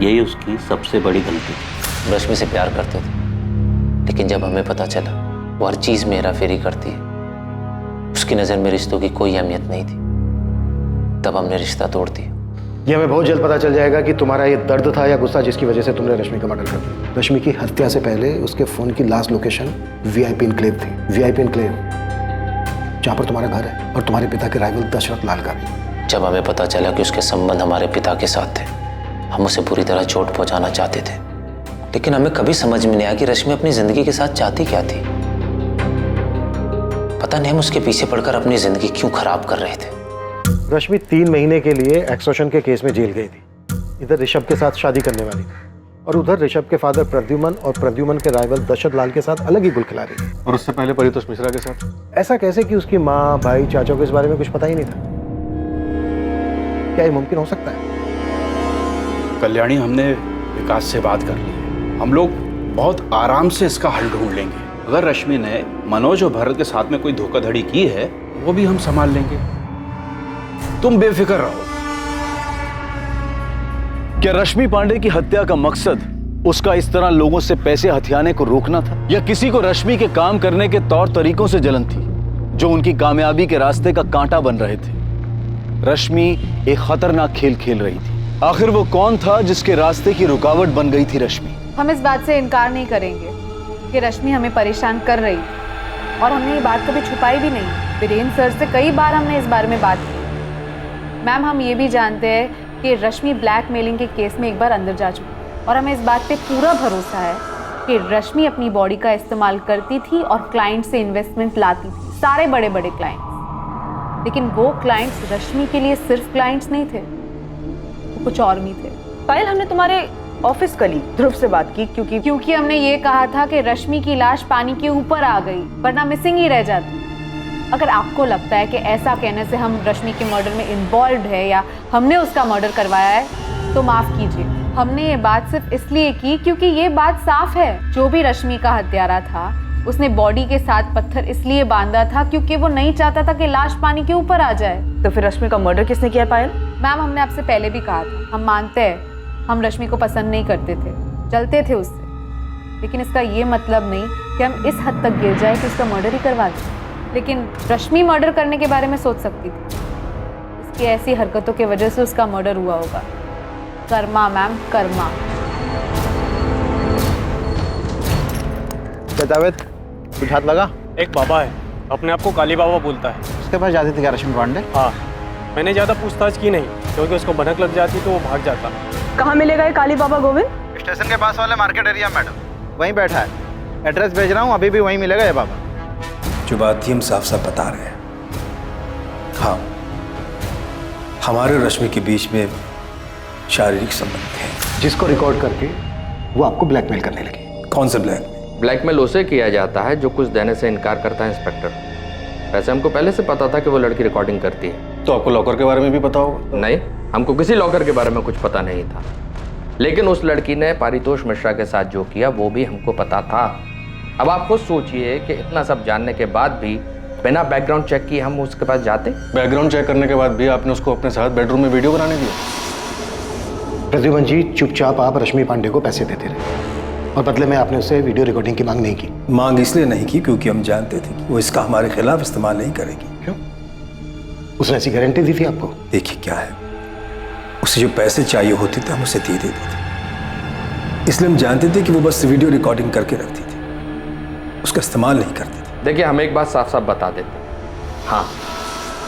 यही उसकी सबसे बड़ी गलती थी। रश्मि से प्यार करते थे, लेकिन जब हमें पता चला वो हर चीज में हेरा फेरी करती है, उसकी नजर में रिश्तों की कोई अहमियत नहीं थी, तब हमने रिश्ता तोड़ दिया। ये हमें बहुत जल्द पता चल जाएगा कि तुम्हारा ये दर्द था या गुस्सा जिसकी वजह से तुमने रश्मि का मर्डर कर दिया। रश्मि की हत्या से पहले उसके फोन की लास्ट लोकेशन VIP एन्क्लेव थी। VIP एन्क्लेव, जहाँ पर तुम्हारा घर है और तुम्हारे पिता के राइवल दशरथ लाल का भी। जब हमें पता चला कि उसके संबंध हमारे पिता के साथ थे, हम उसे पूरी तरह चोट पहुंचाना चाहते थे, लेकिन हमें कभी समझ में नहीं आया कि रश्मि अपनी जिंदगी के साथ चाहती क्या थी। पता नहीं हम उसके पीछे पड़कर अपनी जिंदगी क्यों खराब कर रहे थे। रश्मि 3 महीने के लिए एक्सटॉर्शन के केस में जेल गई थी। इधर ऋषभ के साथ शादी करने वाली थी और उधर ऋषभ के फादर प्रद्युमन और प्रद्युमन के राइवल दशरथ लाल के साथ अलग ही गुल खिला रही थी। और उससे पहले परितोष मिश्रा के साथ। ऐसा कैसे कि उसकी माँ, भाई, चाचा को इस बारे में कुछ पता ही नहीं था? क्या ये मुमकिन हो सकता है? कल्याणी, हमने विकास से बात कर ली है। हम लोग बहुत आराम से इसका हल ढूंढ लेंगे। अगर रश्मि ने मनोज और भरत के साथ में कोई धोखाधड़ी की है, वो भी हम संभाल लेंगे। तुम बेफिक्र रहो। क्या रश्मि पांडे की हत्या का मकसद उसका इस तरह लोगों से पैसे हथियाने को रोकना था, या किसी को रश्मि के काम करने के तौर तरीकों से जलन थी जो उनकी कामयाबी के रास्ते का कांटा बन रहे थे? रश्मि एक खतरनाक खेल खेल रही थी। आखिर वो कौन था जिसके रास्ते की रुकावट बन गई थी रश्मि? हम इस बात से इनकार नहीं करेंगे कि रश्मि हमें परेशान कर रही, और हमने ये बात कभी छुपाई भी नहीं। वीरेंद्र सर से कई बार हमने इस बारे में बात की। मैम, हम ये भी जानते हैं कि रश्मि ब्लैकमेलिंग के केस में एक बार अंदर जा चुकी है, और हमें इस बात पे पूरा भरोसा है कि रश्मि अपनी बॉडी का इस्तेमाल करती थी और क्लाइंट से इन्वेस्टमेंट लाती थी, सारे बड़े बड़े क्लाइंट्स। लेकिन वो क्लाइंट्स रश्मि के लिए सिर्फ क्लाइंट्स नहीं थे, वो कुछ और भी थे। पायल, हमने तुम्हारे ऑफिस कलीग ध्रुव से बात की क्योंकि हमने ये कहा था कि रश्मि की लाश पानी के ऊपर आ गई, वरना मिसिंग ही रह जाती। अगर आपको लगता है कि ऐसा कहने से हम रश्मि के मर्डर में इन्वॉल्व है या हमने उसका मर्डर करवाया है, तो माफ कीजिए। हमने ये बात सिर्फ इसलिए की क्योंकि ये बात साफ है, जो भी रश्मि का हत्यारा था उसने बॉडी के साथ पत्थर इसलिए बांधा था क्योंकि वो नहीं चाहता था कि लाश पानी के ऊपर आ जाए। तो फिर रश्मि का मर्डर किसने किया पायल? मैम, हमने आपसे पहले भी कहा था, हम मानते हैं हम रश्मि को पसंद नहीं करते थे, जलते थे उससे, लेकिन इसका ये मतलब नहीं कि हम इस हद तक गिर जाए कि उसका मर्डर ही करवा दें। लेकिन रश्मि मर्डर करने के बारे में सोच सकती थी, इसकी ऐसी हरकतों की वजह से उसका मर्डर हुआ होगा। कर्मा मैम, कर्मा। जावेद, कुछ हाथ लगा? एक बाबा है, अपने आप को काली बाबा बोलता है। उसके पास जाते थे क्या रश्मि पांडे? हाँ, मैंने ज़्यादा पूछताछ की नहीं क्योंकि उसको भनक लग जाती तो वो भाग जाता। कहाँ मिलेगा ये काली बाबा गोविंद? स्टेशन के पास वाले मार्केट एरिया मैडम, वहीं बैठा है। एड्रेस भेज रहा हूँ, अभी भी वहीं मिलेगा ये बाबा। जो बात थी हम साफ साफ बता रहे हैं। हाँ, हमारे रश्मि के बीच में शारीरिक संबंध है, जिसको रिकॉर्ड करके वो आपको ब्लैकमेल करने लगी। कौन सा ब्लैकमेल? ब्लैकमेल उसे किया जाता है जो कुछ देने से इनकार करता है इंस्पेक्टर। वैसे हमको पहले से पता था कि वो लड़की रिकॉर्डिंग करती है। तो आपको लॉकर के बारे में भी पता होगा? नहीं, हमको किसी लॉकर के बारे में कुछ पता नहीं था, लेकिन उस लड़की ने पारितोष मिश्रा के साथ जो किया वो भी हमको पता था। अब आप खुद सोचिए कि इतना सब जानने के बाद भी बिना बैकग्राउंड चेक किए हम उसके पास जाते। बैकग्राउंड चेक करने के बाद भी आपने उसको अपने साथ बेडरूम में वीडियो बनाने दिया? प्रद्युमन जी, चुपचाप आप रश्मि पांडे को पैसे देते रहे और बदले में आपने उससे वीडियो रिकॉर्डिंग की मांग नहीं की। मांग इसलिए नहीं की क्योंकि हम जानते थे कि वो इसका हमारे खिलाफ इस्तेमाल नहीं करेगी। क्यों? उसने ऐसी गारंटी दी थी आपको? देखिए क्या है, उसे जो पैसे चाहिए होते थे हम उसे दे देते थे, इसलिए हम जानते थे कि वो बस वीडियो रिकॉर्डिंग करके रखती थी, उसका इस्तेमाल नहीं करती थी। देखिए, हम एक बात साफ साफ बता देते हैं। हाँ,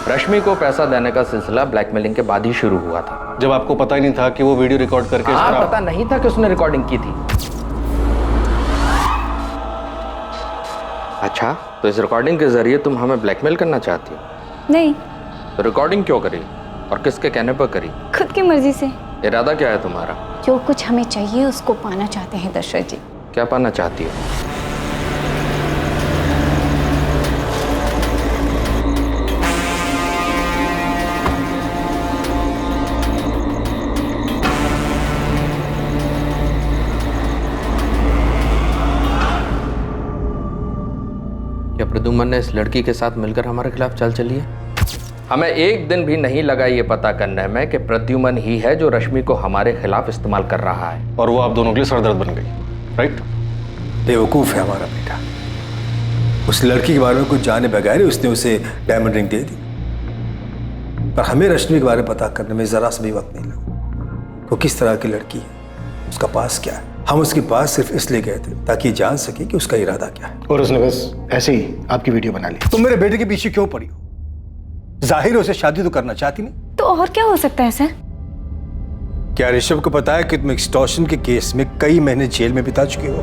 रश्मि को पैसा देने का सिलसिला ब्लैकमेलिंग के बाद ही शुरू हुआ था, जब आपको पता ही नहीं था कि वो वीडियो रिकॉर्ड करके हाँ, पता नहीं था कि उसने रिकॉर्डिंग की थी। अच्छा, तो इस रिकॉर्डिंग के जरिए तुम हमें ब्लैकमेल करना चाहती हो? नहीं। तो रिकॉर्डिंग क्यों करी और किसके कहने पर करी? खुद की मर्जी से। इरादा क्या है तुम्हारा? जो कुछ हमें चाहिए उसको पाना चाहते हैं दशरथ जी। क्या पाना चाहती हो? क्या प्रद्युमन ने इस लड़की के साथ मिलकर हमारे खिलाफ चाल चली है? हमें एक दिन भी नहीं लगा ये पता करने में कि प्रद्युमन ही है जो रश्मि को हमारे खिलाफ इस्तेमाल कर रहा है, और वो आप दोनों के लिए सरदर्द बन गई, राइट? बेवकूफ़ है हमारा बेटा। उस लड़की के बारे में कुछ जाने बगैर उसने उसे डायमंड रिंग दे दी, पर हमें रश्मि के बारे में पता करने में ज़रा सा भी वक्त नहीं लगा। वो किस तरह की लड़की है, उसका पास क्या है। हम उसके पास सिर्फ इसलिए गए थे ताकि जान सके कि उसका इरादा क्या है। और उसने बस ऐसे ही आपकी वीडियो बना ली। तुम मेरे बेटे के पीछे क्यों पड़ी हो? जाहिर है उसे शादी तो करना चाहती नहीं। तो और क्या हो सकता है सर? क्या ऋषभ को पता है कि तुम एक्सटॉर्शन के केस में कई महीने जेल में बिता चुके हो?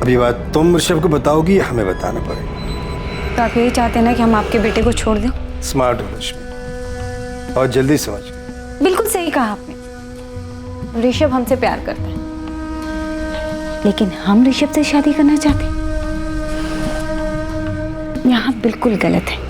अब ये बात तुम ऋषभ को बताओगी या हमें बताना पड़ेगा? तो आप यही चाहते हैं ना कि हम आपके बेटे को छोड़ दें? स्मार्ट हो रश्मि, और जल्दी समझ गए। बिल्कुल सही कहा आपने। ऋषभ हमसे प्यार करता है, लेकिन हम ऋषभ से शादी करना चाहते हैं। यहाँ बिल्कुल गलत है।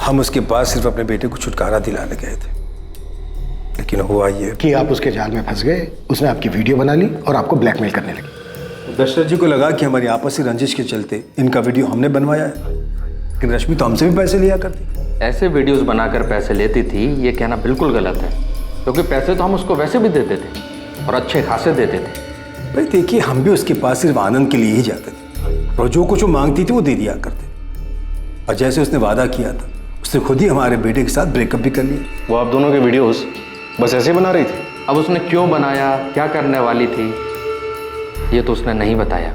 हम उसके पास सिर्फ अपने बेटे को छुटकारा दिलाने गए थे, लेकिन हुआ ये कि आप उसके जाल में फंस गए, उसने आपकी वीडियो बना ली और आपको ब्लैकमेल करने लगी। दशरथ जी को लगा कि हमारी आपसी रंजिश के चलते इनका वीडियो हमने बनवाया है, लेकिन रश्मि तो हमसे भी पैसे लिया करती। ऐसे वीडियोस बनाकर पैसे लेती थी ये कहना बिल्कुल गलत है, क्योंकि पैसे तो हम उसको वैसे भी देते थे और अच्छे खासे देते थे। भाई देखिए, हम भी उसके पास सिर्फ आनंद के लिए ही जाते थे और जो कुछ वो मांगती थी वो दे दिया करते। और जैसे उसने वादा किया था, उसने खुद ही हमारे बेटे के साथ ब्रेकअप भी कर लिया। वो आप दोनों के वीडियोस बस ऐसे ही बना रही थी? अब उसने क्यों बनाया, क्या करने वाली थी, ये तो उसने नहीं बताया।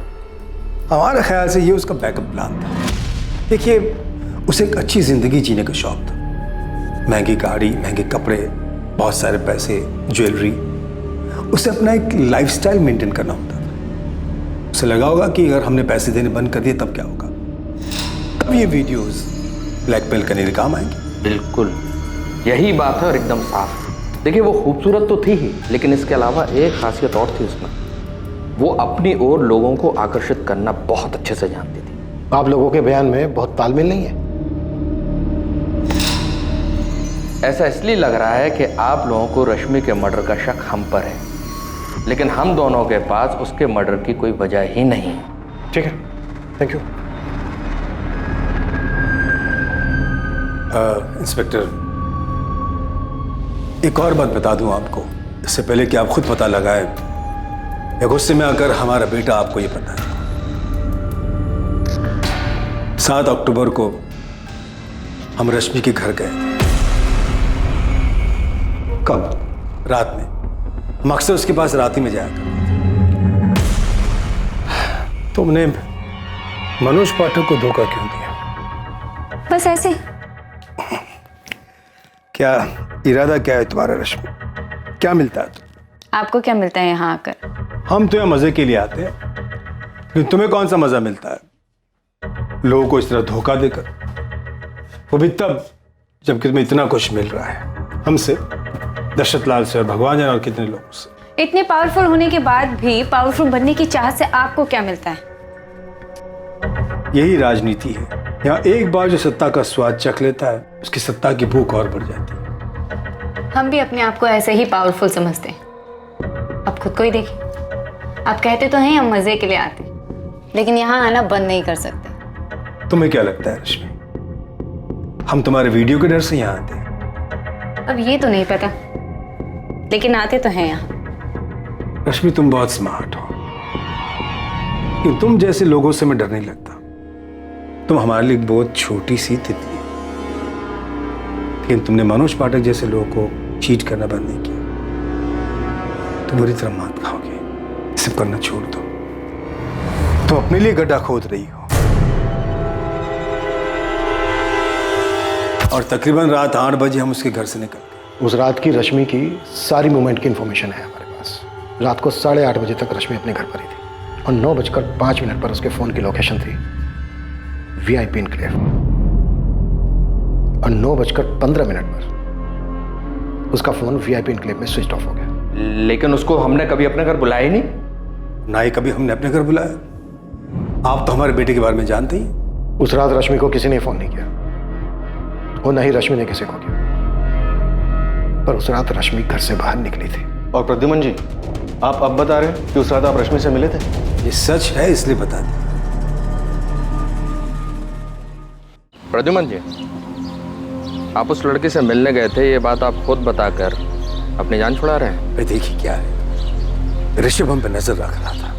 हमारे ख्याल से ये उसका बैकअप प्लान था। देखिए, उसे एक अच्छी जिंदगी जीने का शौक था। महंगी गाड़ी, महंगे कपड़े, बहुत सारे पैसे, ज्वेलरी, उसे अपना एक लाइफस्टाइल मेंटेन करना होता था। उसे लगा होगा कि अगर हमने पैसे देने बंद कर दिए तब क्या होगा, तब ये वीडियोस ब्लैकमेल करने के काम आएंगे। बिल्कुल यही बात है और एकदम साफ। देखिए, वो खूबसूरत तो थी ही, लेकिन इसके अलावा एक खासियत और थी उसमें, वो अपनी ओर लोगों को आकर्षित करना बहुत अच्छे से जानती थी। आप लोगों के बयान में बहुत तालमेल नहीं है। ऐसा इसलिए लग रहा है कि आप लोगों को रश्मि के मर्डर का शक हम पर है, लेकिन हम दोनों के पास उसके मर्डर की कोई वजह ही नहीं है। ठीक है, थैंक यू। इंस्पेक्टर, एक और बात बता दूं आपको, इससे पहले कि आप खुद पता लगाए या गुस्से में आकर हमारा बेटा आपको ये पता है। 7 अक्टूबर को हम रश्मि के घर गए थे। कब? रात में। हम अक्सर उसके पास रात ही में जाया करते थे। तुमने मनोज पाठक को धोखा क्यों दिया? बस ऐसे। क्या इरादा क्या है तुम्हारा रश्मि? क्या मिलता है आपको क्या मिलता है यहाँ आकर? हम तो यहाँ मजे के लिए आते हैं, लेकिन तुम्हें कौन सा मजा मिलता है लोगों को इस तरह धोखा देकर? वो भी तब जबकि तुम्हें इतना कुछ मिल रहा है हमसे, दशरथ लाल से और भगवान जाने और कितने लोगों से। इतने पावरफुल होने के बाद भी पावरफुल बनने की चाहत से आपको क्या मिलता है? यही राजनीति है। यहाँ एक बार जो सत्ता का स्वाद चख लेता है, उसकी सत्ता की भूख और बढ़ जाती है। हम भी अपने आप को ऐसे ही पावरफुल समझते हैं। आप खुद को ही देखिए। आप कहते तो हैं हम मजे के लिए आते, लेकिन यहाँ आना बंद नहीं कर सकते। तुम्हें क्या लगता है रश्मि, हम तुम्हारे वीडियो के डर से यहाँ आते हैं? अब ये तो नहीं पता, लेकिन आते तो हैं यहाँ। रश्मि, तुम बहुत स्मार्ट हो, कि तुम जैसे लोगों से मैं डर नहीं लगता। तुम हमारे लिए बहुत छोटी सी तितली, लेकिन तुमने मनोज पाठक जैसे लोगों को चीट करना बंद नहीं किया। तुम बुरी तरह मात खाओगे, सब करना छोड़ दो। तुम अपने लिए गड्ढा खोद रही हो। और तकरीबन रात 8 बजे हम उसके घर से निकल गए। उस रात की रश्मि की सारी मूवमेंट की इंफॉर्मेशन है हमारे पास। रात को 8:30 बजे तक रश्मि अपने घर पर ही थी और 9:05 पर उसके फोन की लोकेशन थी VIP इनक्लेव, और 9:15 पर उसका फोन VIP इनक्लेव में स्विच ऑफ हो गया। लेकिन उसको हमने कभी अपने घर बुलाया ही नहीं। ना ही कभी हमने अपने घर बुलाया। आप तो हमारे बेटे के बारे में जानते ही। उस रात रश्मि को किसी ने फोन नहीं किया और न ही रश्मि ने किसी को किया, पर उस रात रश्मि घर से बाहर निकली थी। और प्रद्युमन जी, आप अब बता रहे हैं कि उस रात आप रश्मि से मिले थे? ये सच है, इसलिए बता दें। प्रद्युमन जी, आप उस लड़की से मिलने गए थे, ये बात आप खुद बताकर अपनी जान छुड़ा रहे हैं। भाई देखिए क्या है, ऋषभ हम पे नजर रख रहा था,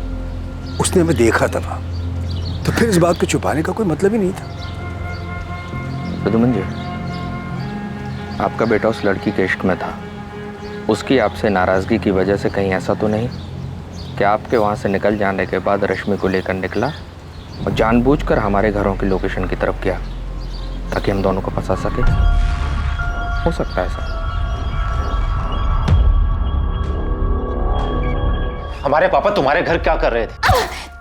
उसने हमें देखा था वहां, तो फिर इस बात को छुपाने का कोई मतलब ही नहीं था। प्रद्युमन जी, आपका बेटा उस लड़की के इश्क में था। उसकी आपसे नाराजगी की वजह से कहीं ऐसा तो नहीं कि आपके वहां से निकल जाने के बाद रश्मि को लेकर निकला और जानबूझकर हमारे घरों की लोकेशन की तरफ गया ताकि हम दोनों को फंसा सके? हो सकता है ऐसा। हमारे पापा तुम्हारे घर क्या कर रहे थे?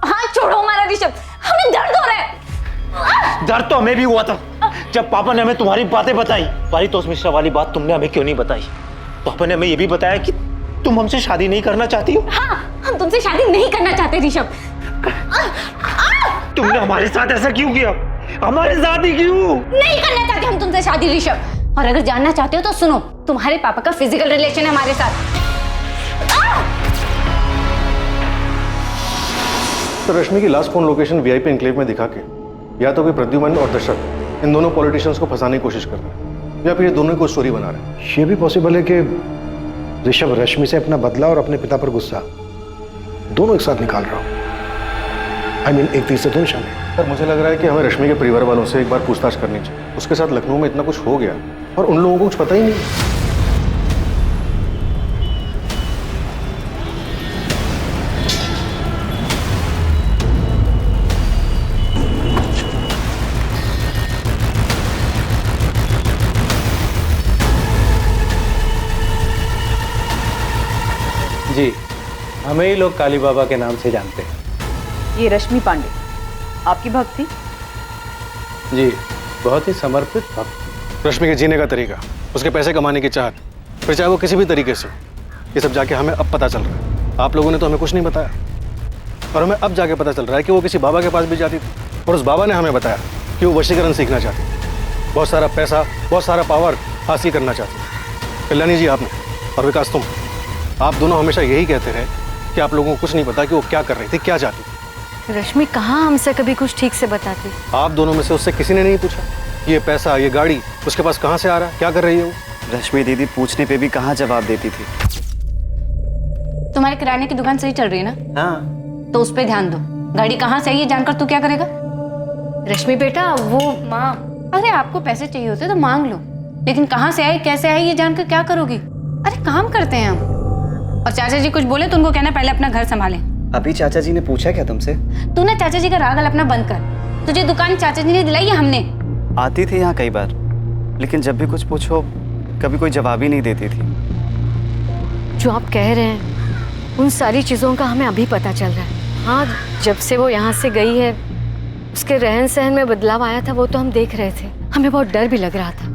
हाथ छोड़ो हमारा ऋषभ, हमें दर्द हो रहा है। डर तो हमें भी हुआ था जब पापा ने हमें तुम्हारी बातें बताई। पारितोष मिश्रा वाली बात तुमने हमें क्यों नहीं बताई? पापा ने हमें ये भी बताया कि तुम हमसे शादी नहीं करना चाहती हो। हाँ, हम तुमसे शादी नहीं करना चाहते ऋषभ। तुमने हमारे साथ ऐसा क्यों किया? हमारे साथ ही क्यों? नहीं करना चाहते हम तुमसे शादी ऋषभ। और अगर जानना चाहते हो तो सुनो, तुम्हारे पापा का फिजिकल रिलेशन है हमारे साथ। तो रश्मि की last phone location VIP enclave में दिखा के या तो कोई प्रद्युमन और दशरथ इन दोनों पॉलिटिशियंस को फंसाने की कोशिश कर रहे हैं, या फिर ये दोनों ही कोई स्टोरी बना रहे हैं। ये भी पॉसिबल है कि ऋषभ रश्मि से अपना बदला और अपने पिता पर गुस्सा दोनों एक साथ निकाल रहा हूं। I mean, एक तीसरे धुन शामिल। पर मुझे लग रहा है कि हमें रश्मि के परिवार वालों से एक बार पूछताछ करनी चाहिए। उसके साथ लखनऊ में इतना कुछ हो गया और उन लोगों को कुछ पता ही नहीं। जी, हमें ही लोग काली बाबा के नाम से जानते हैं। ये रश्मि पांडे आपकी भक्त थी? जी, बहुत ही समर्पित भक्त। रश्मि के जीने का तरीका, उसके पैसे कमाने की चाहत, फिर चाहे वो किसी भी तरीके से, ये सब जाके हमें अब पता चल रहा है। आप लोगों ने तो हमें कुछ नहीं बताया और हमें अब जाके पता चल रहा है कि वो किसी बाबा के पास भी जाती थी और उस बाबा ने हमें बताया कि वो वशीकरण सीखना चाहती थी, बहुत सारा पैसा, बहुत सारा पावर हासिल करना चाहती थी। कल्याणी जी आपने और विकास तुम, आप दोनों हमेशा यही कहते रहे कि आप लोगों को कुछ नहीं पता कि वो क्या कर रही थी, क्या चाहती थी। रश्मि कहाँ हमसे कभी कुछ ठीक से बताती। आप दोनों में से उससे किसी ने नहीं पूछा ये पैसा, ये गाड़ी उसके पास कहाँ से आ रहा है, क्या कर रही है वो? रश्मि दीदी पूछने पे भी कहाँ जवाब देती थी। तुम्हारे किराने की दुकान सही चल रही है ना? हाँ। तो उस पर ध्यान दो। गाड़ी कहाँ से आई ये जानकर तू क्या करेगा? रश्मि बेटा वो माँ, अरे आपको पैसे चाहिए होते तो मांग लो, लेकिन कहाँ से आए कैसे आए ये जानकर क्या करोगी? अरे काम करते हैं हम। और चाचा जी कुछ बोले तो उनको कहना पहले अपना घर संभालें। अभी चाचा जी ने पूछा क्या तुमसे? तू ना चाचा जी का राग अपना बंद कर। तुझे दुकान चाचा जी ने दिलाई या हमने? आती थी यहाँ कई बार, लेकिन जब भी कुछ पूछो कभी कोई जवाब ही नहीं देती थी। जो आप कह रहे हैं उन सारी चीज़ों का हमें अभी पता चल रहा है। हाँ, जब से वो यहाँ से गई है उसके रहन सहन में बदलाव आया था, वो तो हम देख रहे थे। हमें बहुत डर भी लग रहा था,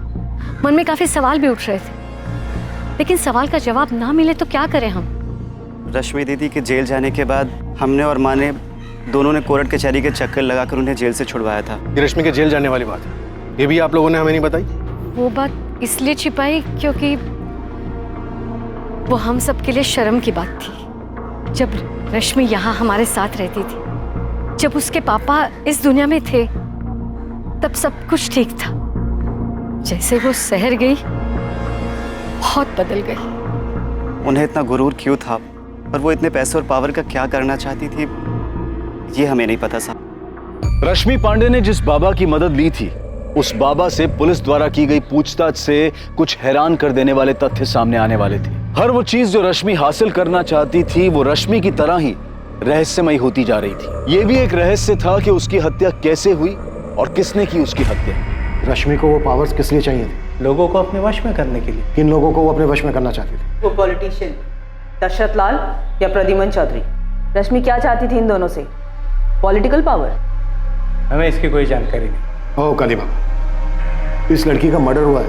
मन में काफ़ी सवाल भी उठ रहे थे, लेकिन सवाल का जवाब ना मिले तो क्या करें हम? रश्मि दीदी के जेल जाने के बाद हमने और माँ ने दोनों ने कोर्ट कचहरी के चक्कर लगाकर उन्हें जेल से छुड़वाया था। ये रश्मि के जेल जाने वाली बात, ये भी आप लोगों ने हमें नहीं बताई? वो बात इसलिए छिपाई क्योंकि वो हम सब के लिए शर्म की बात थी। जब रश्मि यहाँ हमारे साथ रहती थी, जब उसके पापा इस दुनिया में थे, तब सब कुछ ठीक था। जैसे वो शहर गई बहुत बदल गई। उन्हें इतना गुरूर क्यों था और वो इतने पैसे और पावर का क्या करना चाहती थी, ये हमें नहीं पता साहब। रश्मि पांडे ने जिस बाबा की मदद ली थी, उस बाबा से पुलिस द्वारा की गई पूछताछ से कुछ हैरान कर देने वाले तथ्य सामने आने वाले थे। हर वो चीज जो रश्मि हासिल करना चाहती थी वो रश्मि की तरह ही रहस्यमयी होती जा रही थी। ये भी एक रहस्य था कि उसकी हत्या कैसे हुई और किसने की उसकी हत्या। रश्मि को वो पावर्स किस लिए चाहिए थे? लोगों को अपने वश में करने के लिए। किन लोगों को वो अपने वश में करना चाहती थी? वो पॉलिटिशियन दशरथ लाल या प्रद्युमन चौधरी। रश्मि क्या चाहती थी इन दोनों से? Political power? हमें इसकी कोई जानकारी नहीं। ओह काली बाबा, इस लड़की का मर्डर हुआ है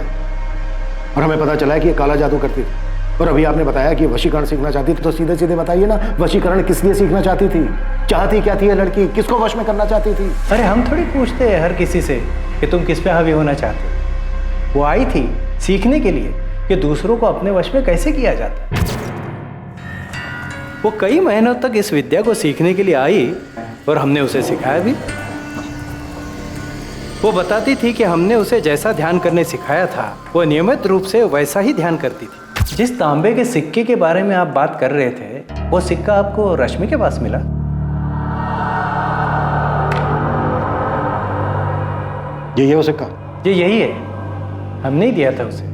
और हमें पता चला है कि ये काला जादू करती थी, और अभी आपने बताया कि वशीकरण सीखना चाहती थी, तो सीधे सीधे बताइए ना, वशीकरण किस लिए सीखना चाहती थी? चाहती क्या थी ये लड़की? किसको वश में करना चाहती थी? अरे हम थोड़ी पूछते हैं हर किसी से कि तुम किस पे हावी होना चाहते हो। वो आई थी सीखने के लिए कि दूसरों को अपने वश में कैसे किया जाता है। वो कई महीनों तक इस विद्या को सीखने के लिए आई और हमने उसे सिखाया भी। वो बताती थी कि हमने उसे जैसा ध्यान करने सिखाया था वो नियमित रूप से वैसा ही ध्यान करती थी। जिस तांबे के सिक्के के बारे में आप बात कर रहे थे, वो सिक्का आपको रश्मि के पास मिला? यही है वो सिक्का? ये यही है। हमने ही दिया था उसे,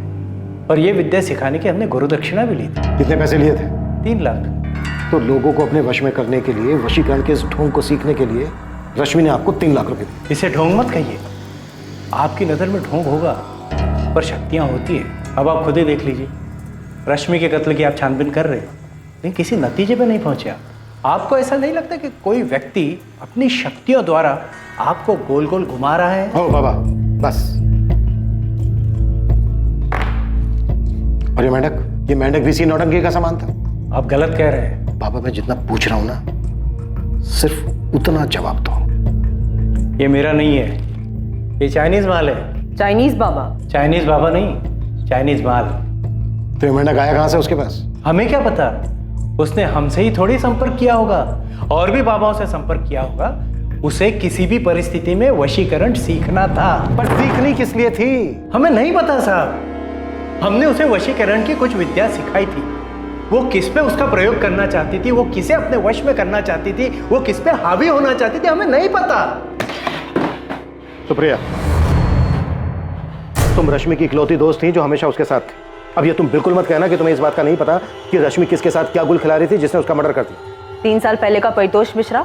और ये विद्या सिखाने की हमने गुरु दक्षिणा भी ली थी। कितने पैसे लिए थे? 3 लाख। तो लोगों को अपने वश में करने के लिए, वशीकरण के इस ढोंग को सीखने के लिए रश्मि ने आपको 3 लाख रुपए दिए। इसे ढोंग मत कहिए। आपकी नज़र में ढोंग होगा पर शक्तियाँ होती है। अब आप खुद ही देख लीजिए, रश्मि के कत्ल की आप छानबीन कर रहे हो लेकिन किसी नतीजे पे नहीं पहुंचे आप। आपको ऐसा नहीं लगता कि कोई व्यक्ति अपनी शक्तियों द्वारा आपको गोल गोल घुमा रहा है? ओ बाबा बस। और ये मेंढक भी इसी नौटंकी का सामान था? आप गलत कह रहे हैं। बाबा मैं जितना पूछ रहा हूं ना, सिर्फ उतना जवाब दो। ये मेरा नहीं है, ये चाइनीज माल है। चाइनीज बाबा? चाइनीज बाबा नहीं, चाइनीज माल। तो मेंढक आया कहां से उसके पास? हमें क्या पता, उसने हमसे ही थोड़ी संपर्क किया होगा, और भी बाबाओं से संपर्क किया होगा। उसे किसी भी परिस्थिति में वशीकरण सीखना था। पर सीखनी किस लिए थी? हमें नहीं पता साहब। हमने उसे वशीकरण की कुछ विद्या सिखाई थी। वो किस पे उसका प्रयोग करना चाहती थी, वो किसे अपने वश में करना चाहती थी, वो किस पे हावी होना चाहती थी, हमें नहीं पता। सुप्रिया, तुम रश्मि की इकलौती दोस्त थी जो हमेशा उसके साथ थी। अब ये तुम बिल्कुल मत कहना कि तुम्हें इस बात का नहीं पता कि रश्मि किसके साथ क्या गुल खिला रही थी जिसने उसका मर्डर कर दिया। 3 साल पहले का परितोष मिश्रा,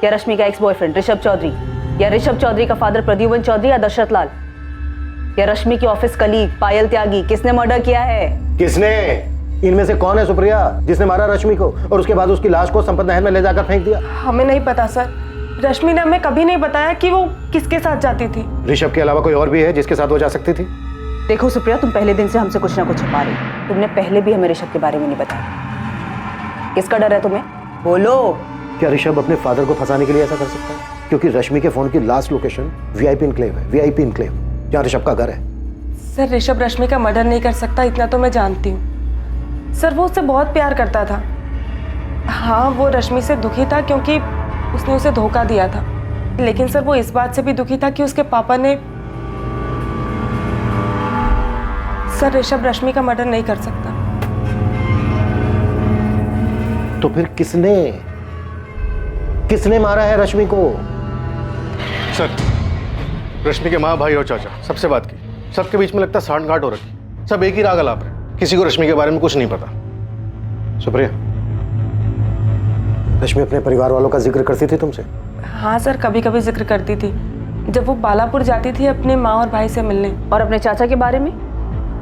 या रश्मि का एक्स बॉयफ्रेंड ऋषभ चौधरी, या ऋषभ चौधरी का फादर प्रद्युमन चौधरी या दशरथ लाल, या रश्मि की ऑफिस कलीग पायल त्यागी, किसने मर्डर किया है? किसने? इनमें से कौन है सुप्रिया जिसने मारा रश्मि को और उसके बाद उसकी लाश को संपत नहर में ले जाकर फेंक दिया? हमें नहीं पता सर। रश्मि ने हमें कभी नहीं बताया कि वो किसके साथ जाती थी। ऋषभ के अलावा कोई और भी है जिसके साथ वो जा सकती थी? देखो सुप्रिया, तुम पहले दिन से हमसे कुछ ना कुछ छुपा रही। तुमने पहले भी हमें ऋषभ के बारे में नहीं बताया। किसका डर है तुम्हें? बोलो। क्या ऋषभ अपने फादर को फंसाने के लिए ऐसा कर सकता है? क्योंकि रश्मि के फोन की लास्ट लोकेशन वीआईपी इनक्लेव है, वीआईपी इनक्लेव, जहाँ ऋषभ का घर है। सर ऋषभ रश्मि का मर्डर नहीं कर सकता, इतना तो मैं जानती हूँ। सर वो उससे बहुत प्यार करता था। हाँ, वो रश्मि से दुखी था क्योंकि उसने उसे धोखा दिया था, लेकिन सर वो इस बात से भी दुखी था कि उसके पापा ने। सर ऋषभ रश्मि का मर्डर नहीं कर सकता। तो फिर किसने मारा है रश्मि को? सर, रश्मि के माँ, भाई और चाचा सबसे बात की, सबके बीच में लगता सांठ-गांठ हो रखी। सब एक ही राग अलाप रहे, किसी को रश्मि के बारे में कुछ नहीं पता। सुप्रिया, रश्मि अपने परिवार वालों का जिक्र करती थी तुमसे? हाँ सर, कभी कभी जिक्र करती थी जब वो बालापुर जाती थी अपने माँ और भाई से मिलने। और अपने चाचा के बारे में?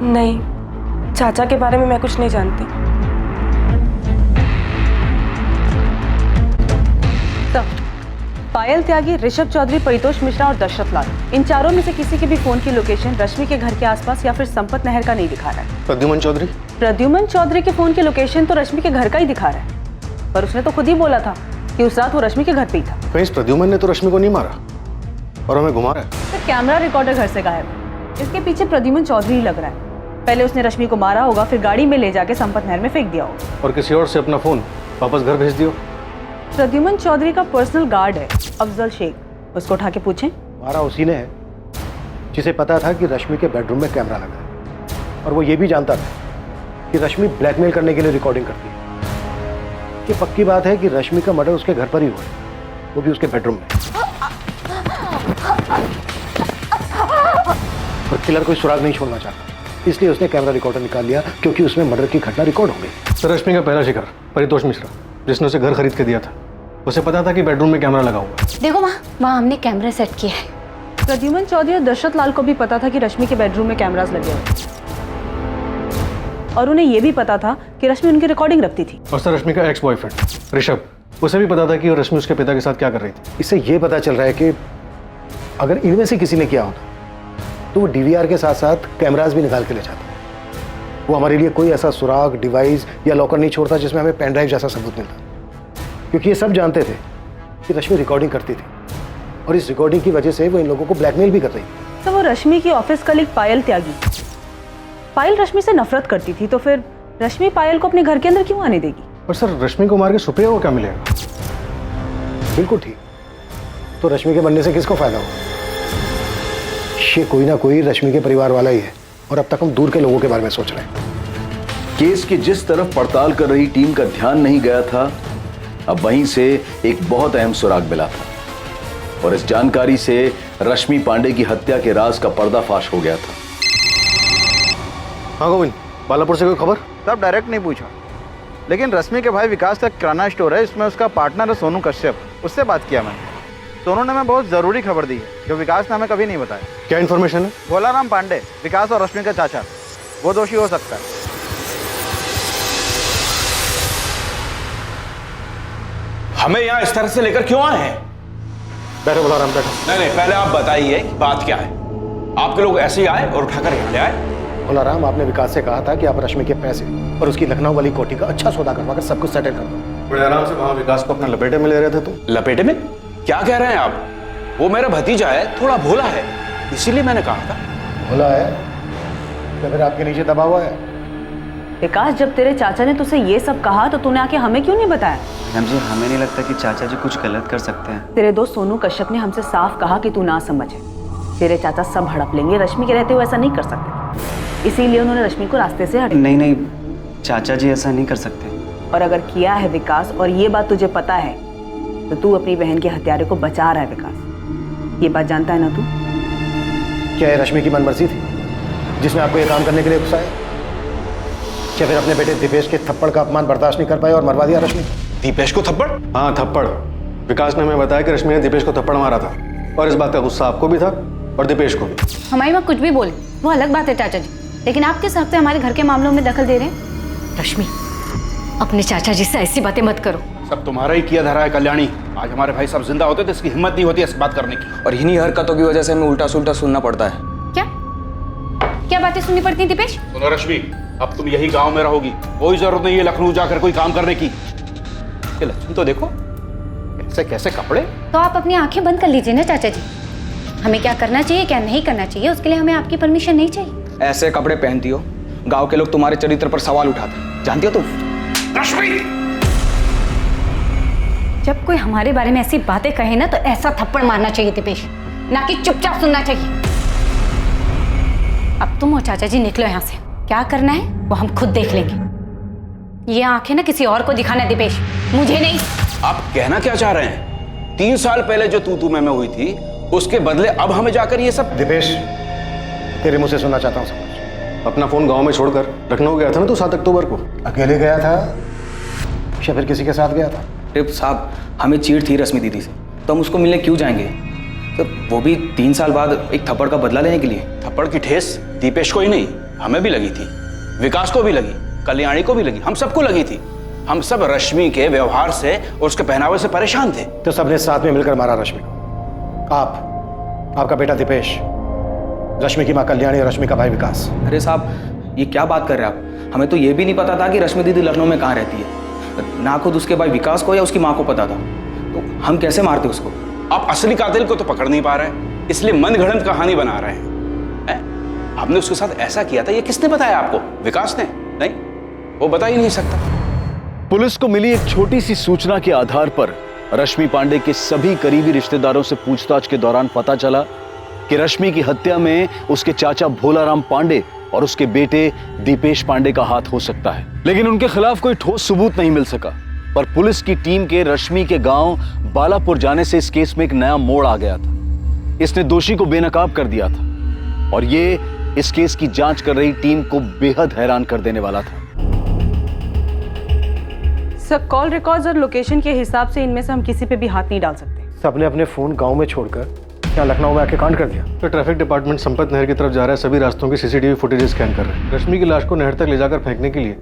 नहीं, चाचा के बारे में मैं कुछ नहीं जानती। तो पायल त्यागी, ऋषभ चौधरी, परितोष मिश्रा और दशरथ लाल, इन चारों में से किसी के भी फोन की लोकेशन रश्मि के घर के आसपास या फिर संपत नहर का नहीं दिखा रहा है। प्रद्युमन चौधरी? प्रद्युमन चौधरी के फोन की लोकेशन तो रश्मि के घर का ही दिखा रहा है, पर उसने तो खुद ही बोला था कि उस रात वो रश्मि के घर पे ही था। कहीं इस प्रद्युमन ने तो रश्मि को नहीं मारा और हमें घुमा रहा है। तो कैमरा रिकॉर्डर घर से गायब है, इसके पीछे प्रद्युमन चौधरी ही लग रहा है। पहले उसने रश्मि को मारा होगा, फिर गाड़ी में ले जाके संपत नहर में फेंक दिया होगा और किसी और से अपना फोन वापस घर भेज दियो। प्रद्युमन चौधरी का पर्सनल गार्ड है अफजल शेख, उसको उठा के पूछें। मारा उसी ने है जिसे पता था कि रश्मि के बेडरूम में कैमरा लगा है, और वो ये भी जानता था कि रश्मि ब्लैकमेल करने के लिए रिकॉर्डिंग करती है। ये पक्की बात है कि रश्मि का मर्डर उसके घर पर ही हुआ है, वो भी उसके बेडरूम में। और किलर कोई सुराग नहीं छोड़ना चाहता, इसलिए उसने कैमरा रिकॉर्डर निकाल लिया क्योंकि उसमें मर्डर की घटना रिकॉर्ड हो गई। सर, रश्मि का पहला शिकार परितोष मिश्रा, जिसने उसे घर खरीद के दिया था, उसे पता था कि बेडरूम में कैमरा लगा हुआ। देखो वहाँ हमने कैमरा सेट किया है। प्रद्युमन चौधरी और दशरथ लाल को भी पता था कि रश्मि के बेडरूम में कैमरास लगे हुए, और उन्हें यह भी पता था कि रश्मि उनकी रिकॉर्डिंग रखती थी। और सर, रश्मि का एक्स बॉयफ्रेंड ऋषभ, उसे भी पता था कि रश्मि उसके पिता के साथ क्या कर रही थी। इससे यह पता चल रहा है कि अगर इनमें से किसी ने किया होता तो वो डीवीआर के साथ साथ कैमरास भी निकाल के ले जाता। वो हमारे लिए कोई ऐसा सुराग, डिवाइस या लॉकर नहीं छोड़ता जिसमें हमें पेन ड्राइव जैसा सबूत मिलता, क्योंकि ये सब जानते थे कि रश्मि रिकॉर्डिंग करती थी और इस रिकॉर्डिंग की वजह से वो इन लोगों को ब्लैकमेल भी कर रही थी। तो वो रश्मि की ऑफिस कलीग पायल त्यागी, पायल रश्मि से नफरत करती थी, तो फिर रश्मि पायल को अपने घर के अंदर क्यों आने देगी? और सर, रश्मि को मार के सुप्रिया को क्या मिलेगा? बिल्कुल ठीक। तो रश्मि के बनने से किसको फायदा होगा? ये कोई ना कोई रश्मि के परिवार वाला ही है, और अब तक हम दूर के लोगों के बारे में सोच रहे हैं। केस की जिस तरफ पड़ताल कर रही टीम का ध्यान नहीं गया था, अब वहीं से एक बहुत अहम सुराग मिला था, और इस जानकारी से रश्मि पांडे की हत्या के राज का पर्दाफाश हो गया था। हाँ गोविंद, बालापुर से कोई खबर? तब डायरेक्ट नहीं पूछा, लेकिन रश्मि के भाई विकास का किराना स्टोर है, इसमें उसका पार्टनर है सोनू कश्यप, उससे बात किया मैंने। सोनू ने हमें बहुत ज़रूरी खबर दी है जो विकास ने हमें कभी नहीं बताया। क्या इन्फॉर्मेशन है? भोलाराम पांडे, विकास और रश्मि का चाचा, वो दोषी हो सकता है। हमें यहाँ इस तरह से लेकर क्यों आए हैं? बैठो भोलाराम, बैठो। नहीं, पहले आप बताइए कि बात क्या है। आपके लोग ऐसे ही आए और उठाकर यहाँ ले आए? भोलाराम, आपने विकास से कहा था कि आप रश्मि के पैसे और उसकी लखनऊ वाली कोठी का अच्छा सौदा करवाकर सब कुछ सेटल कर दो। बड़े आराम से वहाँ विकास को अपने लपेटे में ले रहे थे तुम। लपेटे में? क्या कह रहे हैं आप? वो मेरा भतीजा है, थोड़ा भोला है, इसीलिए मैंने कहा था। भोला है तो फिर आपके नीचे दबा हुआ है? विकास, जब तेरे चाचा ने तुझसे ये सब कहा तो तूने आके हमें क्यों नहीं बताया? मैम जी, हमें नहीं लगता कि चाचा जी कुछ गलत कर सकते हैं। तेरे दोस्त सोनू कश्यप ने हमसे साफ कहा कि तू ना समझे। तेरे चाचा सब हड़प लेंगे, रश्मि के रहते हुए ऐसा नहीं कर सकते, इसीलिए उन्होंने रश्मि को रास्ते से हटा। नहीं, चाचा जी ऐसा नहीं कर सकते। और अगर किया है विकास, और ये बात तुझे पता है, तो तू अपनी बहन के हत्यारे को बचा रहा है विकास। ये बात जानता है ना तू? क्या ये रश्मि की मनमर्जी थी जिसने आपको ये काम करने के लिए उकसाया? क्या फिर अपने बेटे दीपेश के थप्पड़ का अपमान बर्दाश्त नहीं कर पाए और मरवा दिया रश्मि? दीपेश को थप्पड़? हाँ, थप्पड़। विकास ने हमें बताया कि रश्मि ने दीपेश को थप्पड़ मारा था, और इस बात का गुस्सा आपको भी था और दीपेश को भी। हमारी माँ कुछ भी बोले वो अलग बात है चाचा जी, लेकिन आप किस हक से हमारे घर के मामलों में दखल दे रहे हैं? रश्मि, अपने चाचा जी से ऐसी बातें मत करो। सब तुम्हारा ही किया धरा है कल्याणी। आज हमारे भाई सब जिंदा होते तो इसकी हिम्मत नहीं होती ऐसी बात करने की। और इन्हीं हरकतों की वजह से हमें उल्टा सुल्टा सुनना पड़ता है। क्या बातें सुननी पड़ती हैं दीपेश? सुनो रश्मि, अब तुम यही गांव में रहोगी, कोई जरूरत नहीं है लखनऊ जाकर कोई काम करने की। ये लक्ष्मी तो देखो कैसे कैसे कपड़े। तो आप अपनी आंखें बंद कर लीजिए ना चाचा जी। हमें क्या करना चाहिए क्या नहीं करना चाहिए उसके लिए हमें आपकी परमिशन नहीं चाहिए। ऐसे कपड़े पहनती हो, गांव के लोग तुम्हारे चरित्र पर सवाल उठाते, जानती हो तुम? रश्मि, जब कोई हमारे बारे में ऐसी बातें कहे ना तो ऐसा थप्पड़ मारना चाहिए दीपेश, ना कि चुपचाप सुनना चाहिए। अब तुम और चाचा जी निकलो यहाँ से, क्या करना है वो हम खुद देख लेंगे। ये आंखें ना किसी और को दिखाना दीपेश, मुझे नहीं। आप कहना क्या चाह रहे हैं? 3 साल पहले जो तू मैं हुई थी उसके बदले अब हमें जाकर ये सब? दीपेश, तेरे मुंह से सुनना चाहता हूँ सब कुछ। अपना फोन गांव में छोड़कर लखनऊ गया था ना तू 7 अक्टूबर को? अकेले गया था या फिर किसी के साथ गया था? अरे साहब, हमें चीड़ थी रश्मि दीदी से, तो हम उसको मिलने क्यों जाएंगे? तो वो भी 3 साल बाद एक थप्पड़ का बदला लेने के लिए। थप्पड़ की ठेस दीपेश को ही नहीं हमें भी लगी थी, विकास को भी लगी, कल्याणी को भी लगी, हम सबको लगी थी। हम सब रश्मि के व्यवहार से और उसके पहनावे से परेशान थे। तो सबने साथ में मिलकर मारा रश्मि को। आपका बेटा दीपेश, रश्मि की माँ कल्याणी और रश्मि का भाई विकास। अरे साहब, ये क्या बात कर रहे हैं आप? हमें तो ये भी नहीं पता था कि रश्मि दीदी लखनऊ में कहाँ रहती है। ना खुद उसके भाई विकास को या उसकी माँ को पता था, तो हम कैसे मारते उसको? आप असली कातिल को तो पकड़ नहीं पा रहे, इसलिए मनगढ़ंत कहानी बना रहे हैं। आपने उसके साथ ऐसा किया था, ये किसने बताया आपको? विकास ने? नहीं, वो बता ही नहीं सकता। पुलिस को मिली एक छोटी सी सूचना के आधार पर रश्मि पांडे के सभी करीबी रिश्तेदारों से पूछताछ के दौरान पता चला कि रश्मि की हत्या में उसके चाचा भोलाराम पांडे और उसके बेटे दीपेश पांडे का हाथ हो सकता है, लेकिन उनके खिलाफ कोई ठोस सबूत नहीं मिल सका। पर पुलिस की टीम के रश्मि के गांव बालापुर जाने से इस केस में एक नया मोड़ आ गया था। इसने दोषी को बेनकाब कर दिया था और ये इस केस की जांच कर रही टीम को बेहद हैरान कर देने वाला था। सर, कॉल रिकॉर्ड्स और लोकेशन के हिसाब से इनमें से हम किसी पे भी हाथ नहीं डाल सकते। सबने अपने फोन गांव में छोड़कर क्या लखनऊ में आके कांड कर दिया? तो ट्रैफिक डिपार्टमेंट संपत नहर की तरफ जा रहा है, सभी रास्तों की सीसीटीवी फुटेज स्कैन कर रहे हैं। रश्मि की लाश को नहर तक ले जाकर फेंकने के लिए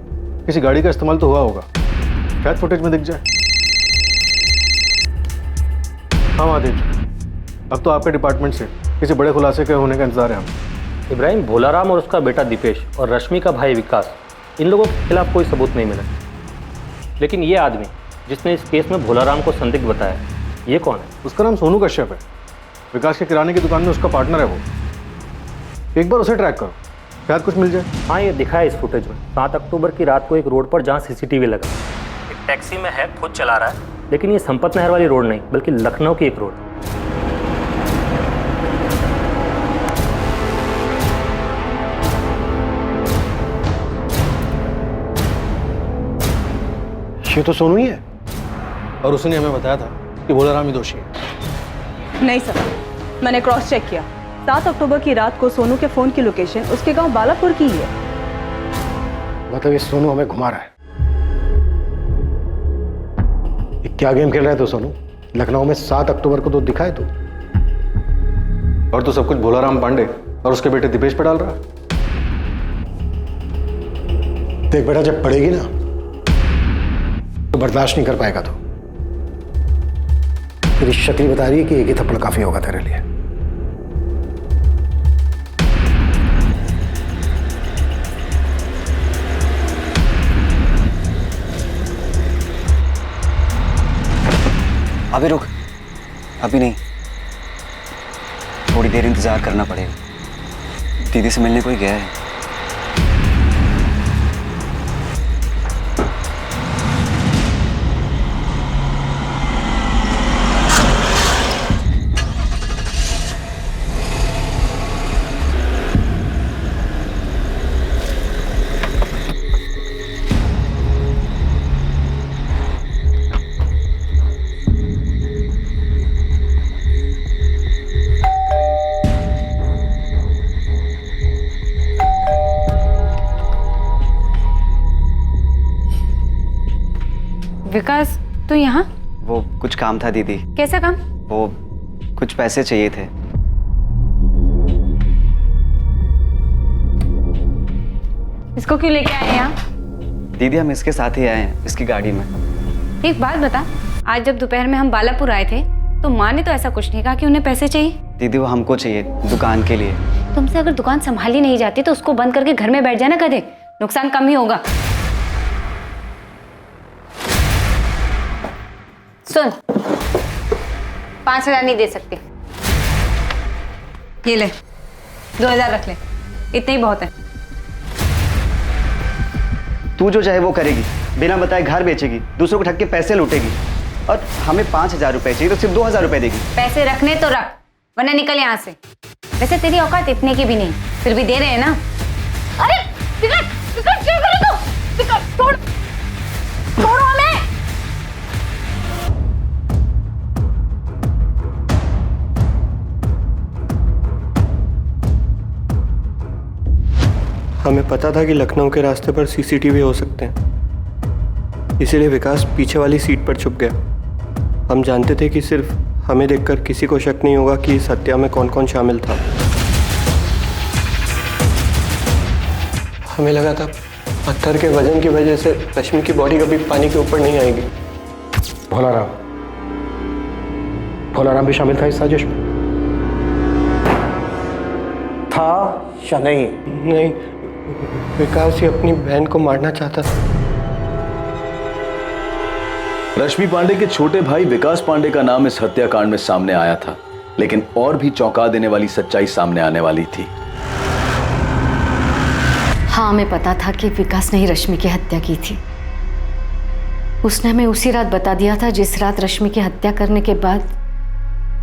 किसी गाड़ी का इस्तेमाल तो हुआ होगा, शायद फुटेज में दिख जाए। हाँ महादेव, अब तो आपके डिपार्टमेंट से किसी बड़े खुलासे के होने का इंतजार है हमें। इब्राहिम, भोलाराम और उसका बेटा दीपेश और रश्मि का भाई विकास, इन लोगों के खिलाफ कोई सबूत नहीं मिला, लेकिन ये आदमी जिसने इस केस में भोलाराम को संदिग्ध बताया, ये कौन है? उसका नाम सोनू कश्यप है। विकास के किराने की दुकान में उसका पार्टनर है वो। एक बार उसे ट्रैक करो, शायद कुछ मिल जाए। हाँ, ये दिखा है इस फुटेज में। 7 अक्टूबर की रात को एक रोड पर जहाँ सीसीटीवी लगा, एक टैक्सी में है, खुद चला रहा है, लेकिन ये संपत नहर वाली रोड नहीं बल्कि लखनऊ की एक रोड। ये तो सोनू ही है। और उसने हमें बताया था कि भोलाराम ही दोषी है। नहीं सर, मैंने क्रॉस चेक किया। 7 अक्टूबर की रात को सोनू के फोन की लोकेशन उसके गांव बालापुर की ही है। मतलब ये सोनू हमें घुमा रहा है। ये क्या गेम खेल रहा है तो सोनू? लखनऊ में 7 अक्टूबर को तो दिखाए तू, और तो सब कुछ भोलाराम पांडे और उसके बेटे दीपेश पे डाल रहा है। देख बेटा, जब पड़ेगी ना तो बर्दाश्त नहीं कर पाएगा। तो तेरी शक्ल बता रही है कि एक ही थप्पड़ काफी होगा तेरे लिए। अभी रुक, अभी नहीं, थोड़ी देर इंतजार करना पड़ेगा। दीदी से मिलने कोई गया है। विकास तू यहाँ? वो कुछ काम था दीदी। कैसा काम? वो कुछ पैसे चाहिए थे। इसको क्यों लेके आए यहाँ? दीदी हम इसके साथ ही आए हैं, इसकी गाड़ी में। एक बात बता, आज जब दोपहर में हम बालापुर आए थे तो माँ ने तो ऐसा कुछ नहीं कहा कि उन्हें पैसे चाहिए। दीदी वो हमको चाहिए दुकान के लिए। तुमसे अगर दुकान संभाली नहीं जाती तो उसको बंद करके घर में बैठ जाना, कदे नुकसान कम ही होगा। सुन, 5,000 नहीं दे सकती। ये ले, 2,000 रख ले, इतने ही बहुत है। तू जो चाहे वो करेगी, बिना बताए घर बेचेगी, दूसरों को ठग के पैसे लूटेगी, और हमें 5,000 रुपए चाहिए तो सिर्फ 2,000 रुपए देगी। पैसे रखने तो रख, वरना निकल यहाँ से। वैसे तेरी औकात इतने की भी नहीं, फिर भी दे रहे हैं ना। अरे विकास, विकास क्या कर रहे हो? विकास छोड़, छोड़ो हमें। हमें पता था कि लखनऊ के रास्ते पर सीसीटीवी हो सकते हैं, इसीलिए विकास पीछे वाली सीट पर छुप गया। हम जानते थे कि सिर्फ हमें देखकर किसी को शक नहीं होगा कि इस हत्या में कौन कौन शामिल था। हमें लगा था पत्थर के वजन की वजह से रश्मि की बॉडी कभी पानी के ऊपर नहीं आएगी। भोलाराम भी शामिल था इस साजिश में? था या नहीं? नहीं, विकास ही अपनी बहन को मारना चाहता था। रश्मि पांडे के छोटे भाई विकास पांडे का नाम इस हत्याकांड में सामने आया था, लेकिन और भी चौंका देने वाली सच्चाई सामने आने वाली थी। हाँ, हमें पता था कि विकास ने ही रश्मि की हत्या की थी। उसने हमें उसी रात बता दिया था जिस रात रश्मि की हत्या करने के बाद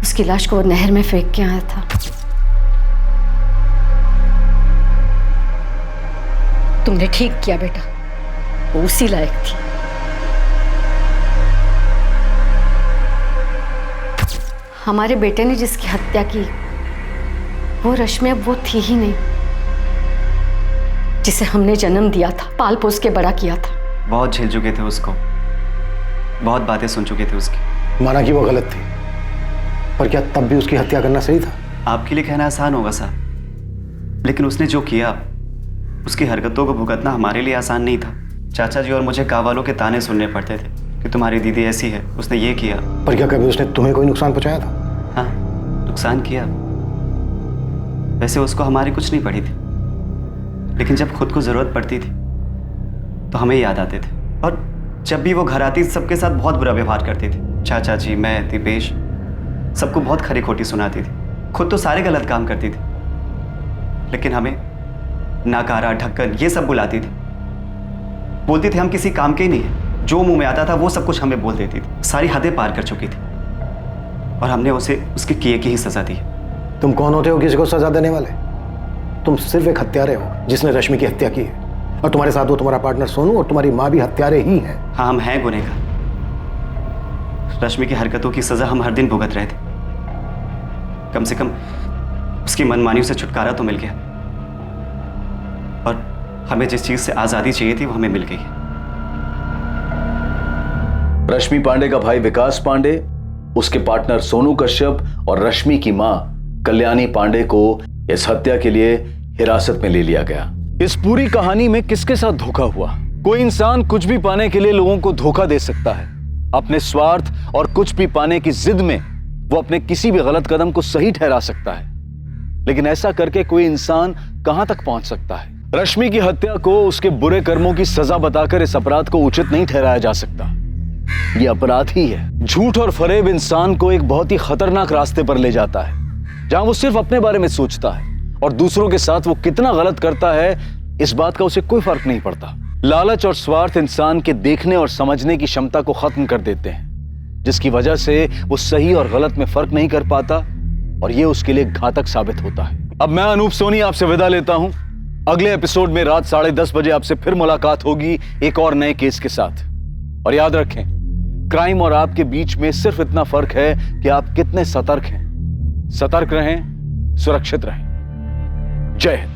उसकी लाश को वो नहर में फेंक के आया था। तुमने ठीक किया बेटा, वो उसी लायक थी। हमारे बेटे ने जिसकी हत्या की वो रश्मि अब वो थी ही नहीं जिसे हमने जन्म दिया था, पाल पोस के बड़ा किया था। बहुत झेल चुके थे उसको, बहुत बातें सुन चुके थे उसकी। माना कि वो गलत थी, पर क्या तब भी उसकी हत्या करना सही था? आपके लिए कहना आसान होगा साहब, लेकिन उसने जो किया, उसकी हरकतों को भुगतना हमारे लिए आसान नहीं था। चाचा जी और मुझे गाँव वालों के ताने सुनने पड़ते थे कि तुम्हारी दीदी ऐसी है, उसने ये किया। पर क्या कभी उसने तुम्हें कोई नुकसान पहुंचाया था? हाँ, नुकसान किया। वैसे उसको हमारी कुछ नहीं पड़ी थी, लेकिन जब खुद को जरूरत पड़ती थी तो हमें याद आते थे, और जब भी वो घर आती सबके साथ बहुत बुरा व्यवहार करती थी। चाचा जी, मैं, दीपेश, सबको बहुत खरी खोटी सुनाती थी। खुद तो सारे गलत काम करती थी, लेकिन हमें नाकारा, ढक्कन ये सब बुलाती थी। बोलती थी हम किसी काम के ही नहीं है, जो मुंह में आता था वो सब कुछ हमें बोल देती थी। सारी हदें पार कर चुकी थी और हमने उसे उसके किए की ही सजा दी। तुम कौन होते हो किसी को सजा देने वाले? तुम सिर्फ एक हत्यारे हो जिसने रश्मि की हत्या की है, और तुम्हारे साथ वो तुम्हारा पार्टनर सोनू और तुम्हारी माँ भी हत्यारे ही हैं। हाँ, हम हैं गुनहगार। रश्मि की हरकतों की सजा हम हर दिन भुगत रहे थे। कम से कम उसकी मनमानियों से छुटकारा तो मिल गया, और हमें जिस चीज से आजादी चाहिए थी वो हमें मिल गई। रश्मि पांडे का भाई विकास पांडे, उसके पार्टनर सोनू कश्यप और रश्मि की मां कल्याणी पांडे को इस हत्या के लिए हिरासत में ले लिया गया। इस पूरी कहानी में किसके साथ धोखा हुआ? कोई इंसान कुछ भी पाने के लिए लोगों को धोखा दे सकता है। अपने स्वार्थ और कुछ भी पाने की जिद में वो अपने किसी भी गलत कदम को सही ठहरा सकता है, लेकिन ऐसा करके कोई इंसान कहां तक पहुंच सकता है? रश्मि की हत्या को उसके बुरे कर्मों की सजा बताकर इस अपराध को उचित नहीं ठहराया जा सकता। यह अपराध ही है। झूठ और फरेब इंसान को एक बहुत ही खतरनाक रास्ते पर ले जाता है, जहां वो सिर्फ अपने बारे में सोचता है और दूसरों के साथ वो कितना गलत करता है इस बात का उसे कोई फर्क नहीं पड़ता। लालच और स्वार्थ इंसान के देखने और समझने की क्षमता को खत्म कर देते हैं, जिसकी वजह से वो सही और गलत में फर्क नहीं कर पाता, और ये उसके लिए घातक साबित होता है। अब मैं अनूप सोनी आपसे विदा लेता हूं। अगले एपिसोड में रात 10:30 बजे आपसे फिर मुलाकात होगी एक और नए केस के साथ। और याद रखें, क्राइम और आपके बीच में सिर्फ इतना फर्क है कि आप कितने सतर्क हैं। सतर्क रहें, सुरक्षित रहें। जय हिंद।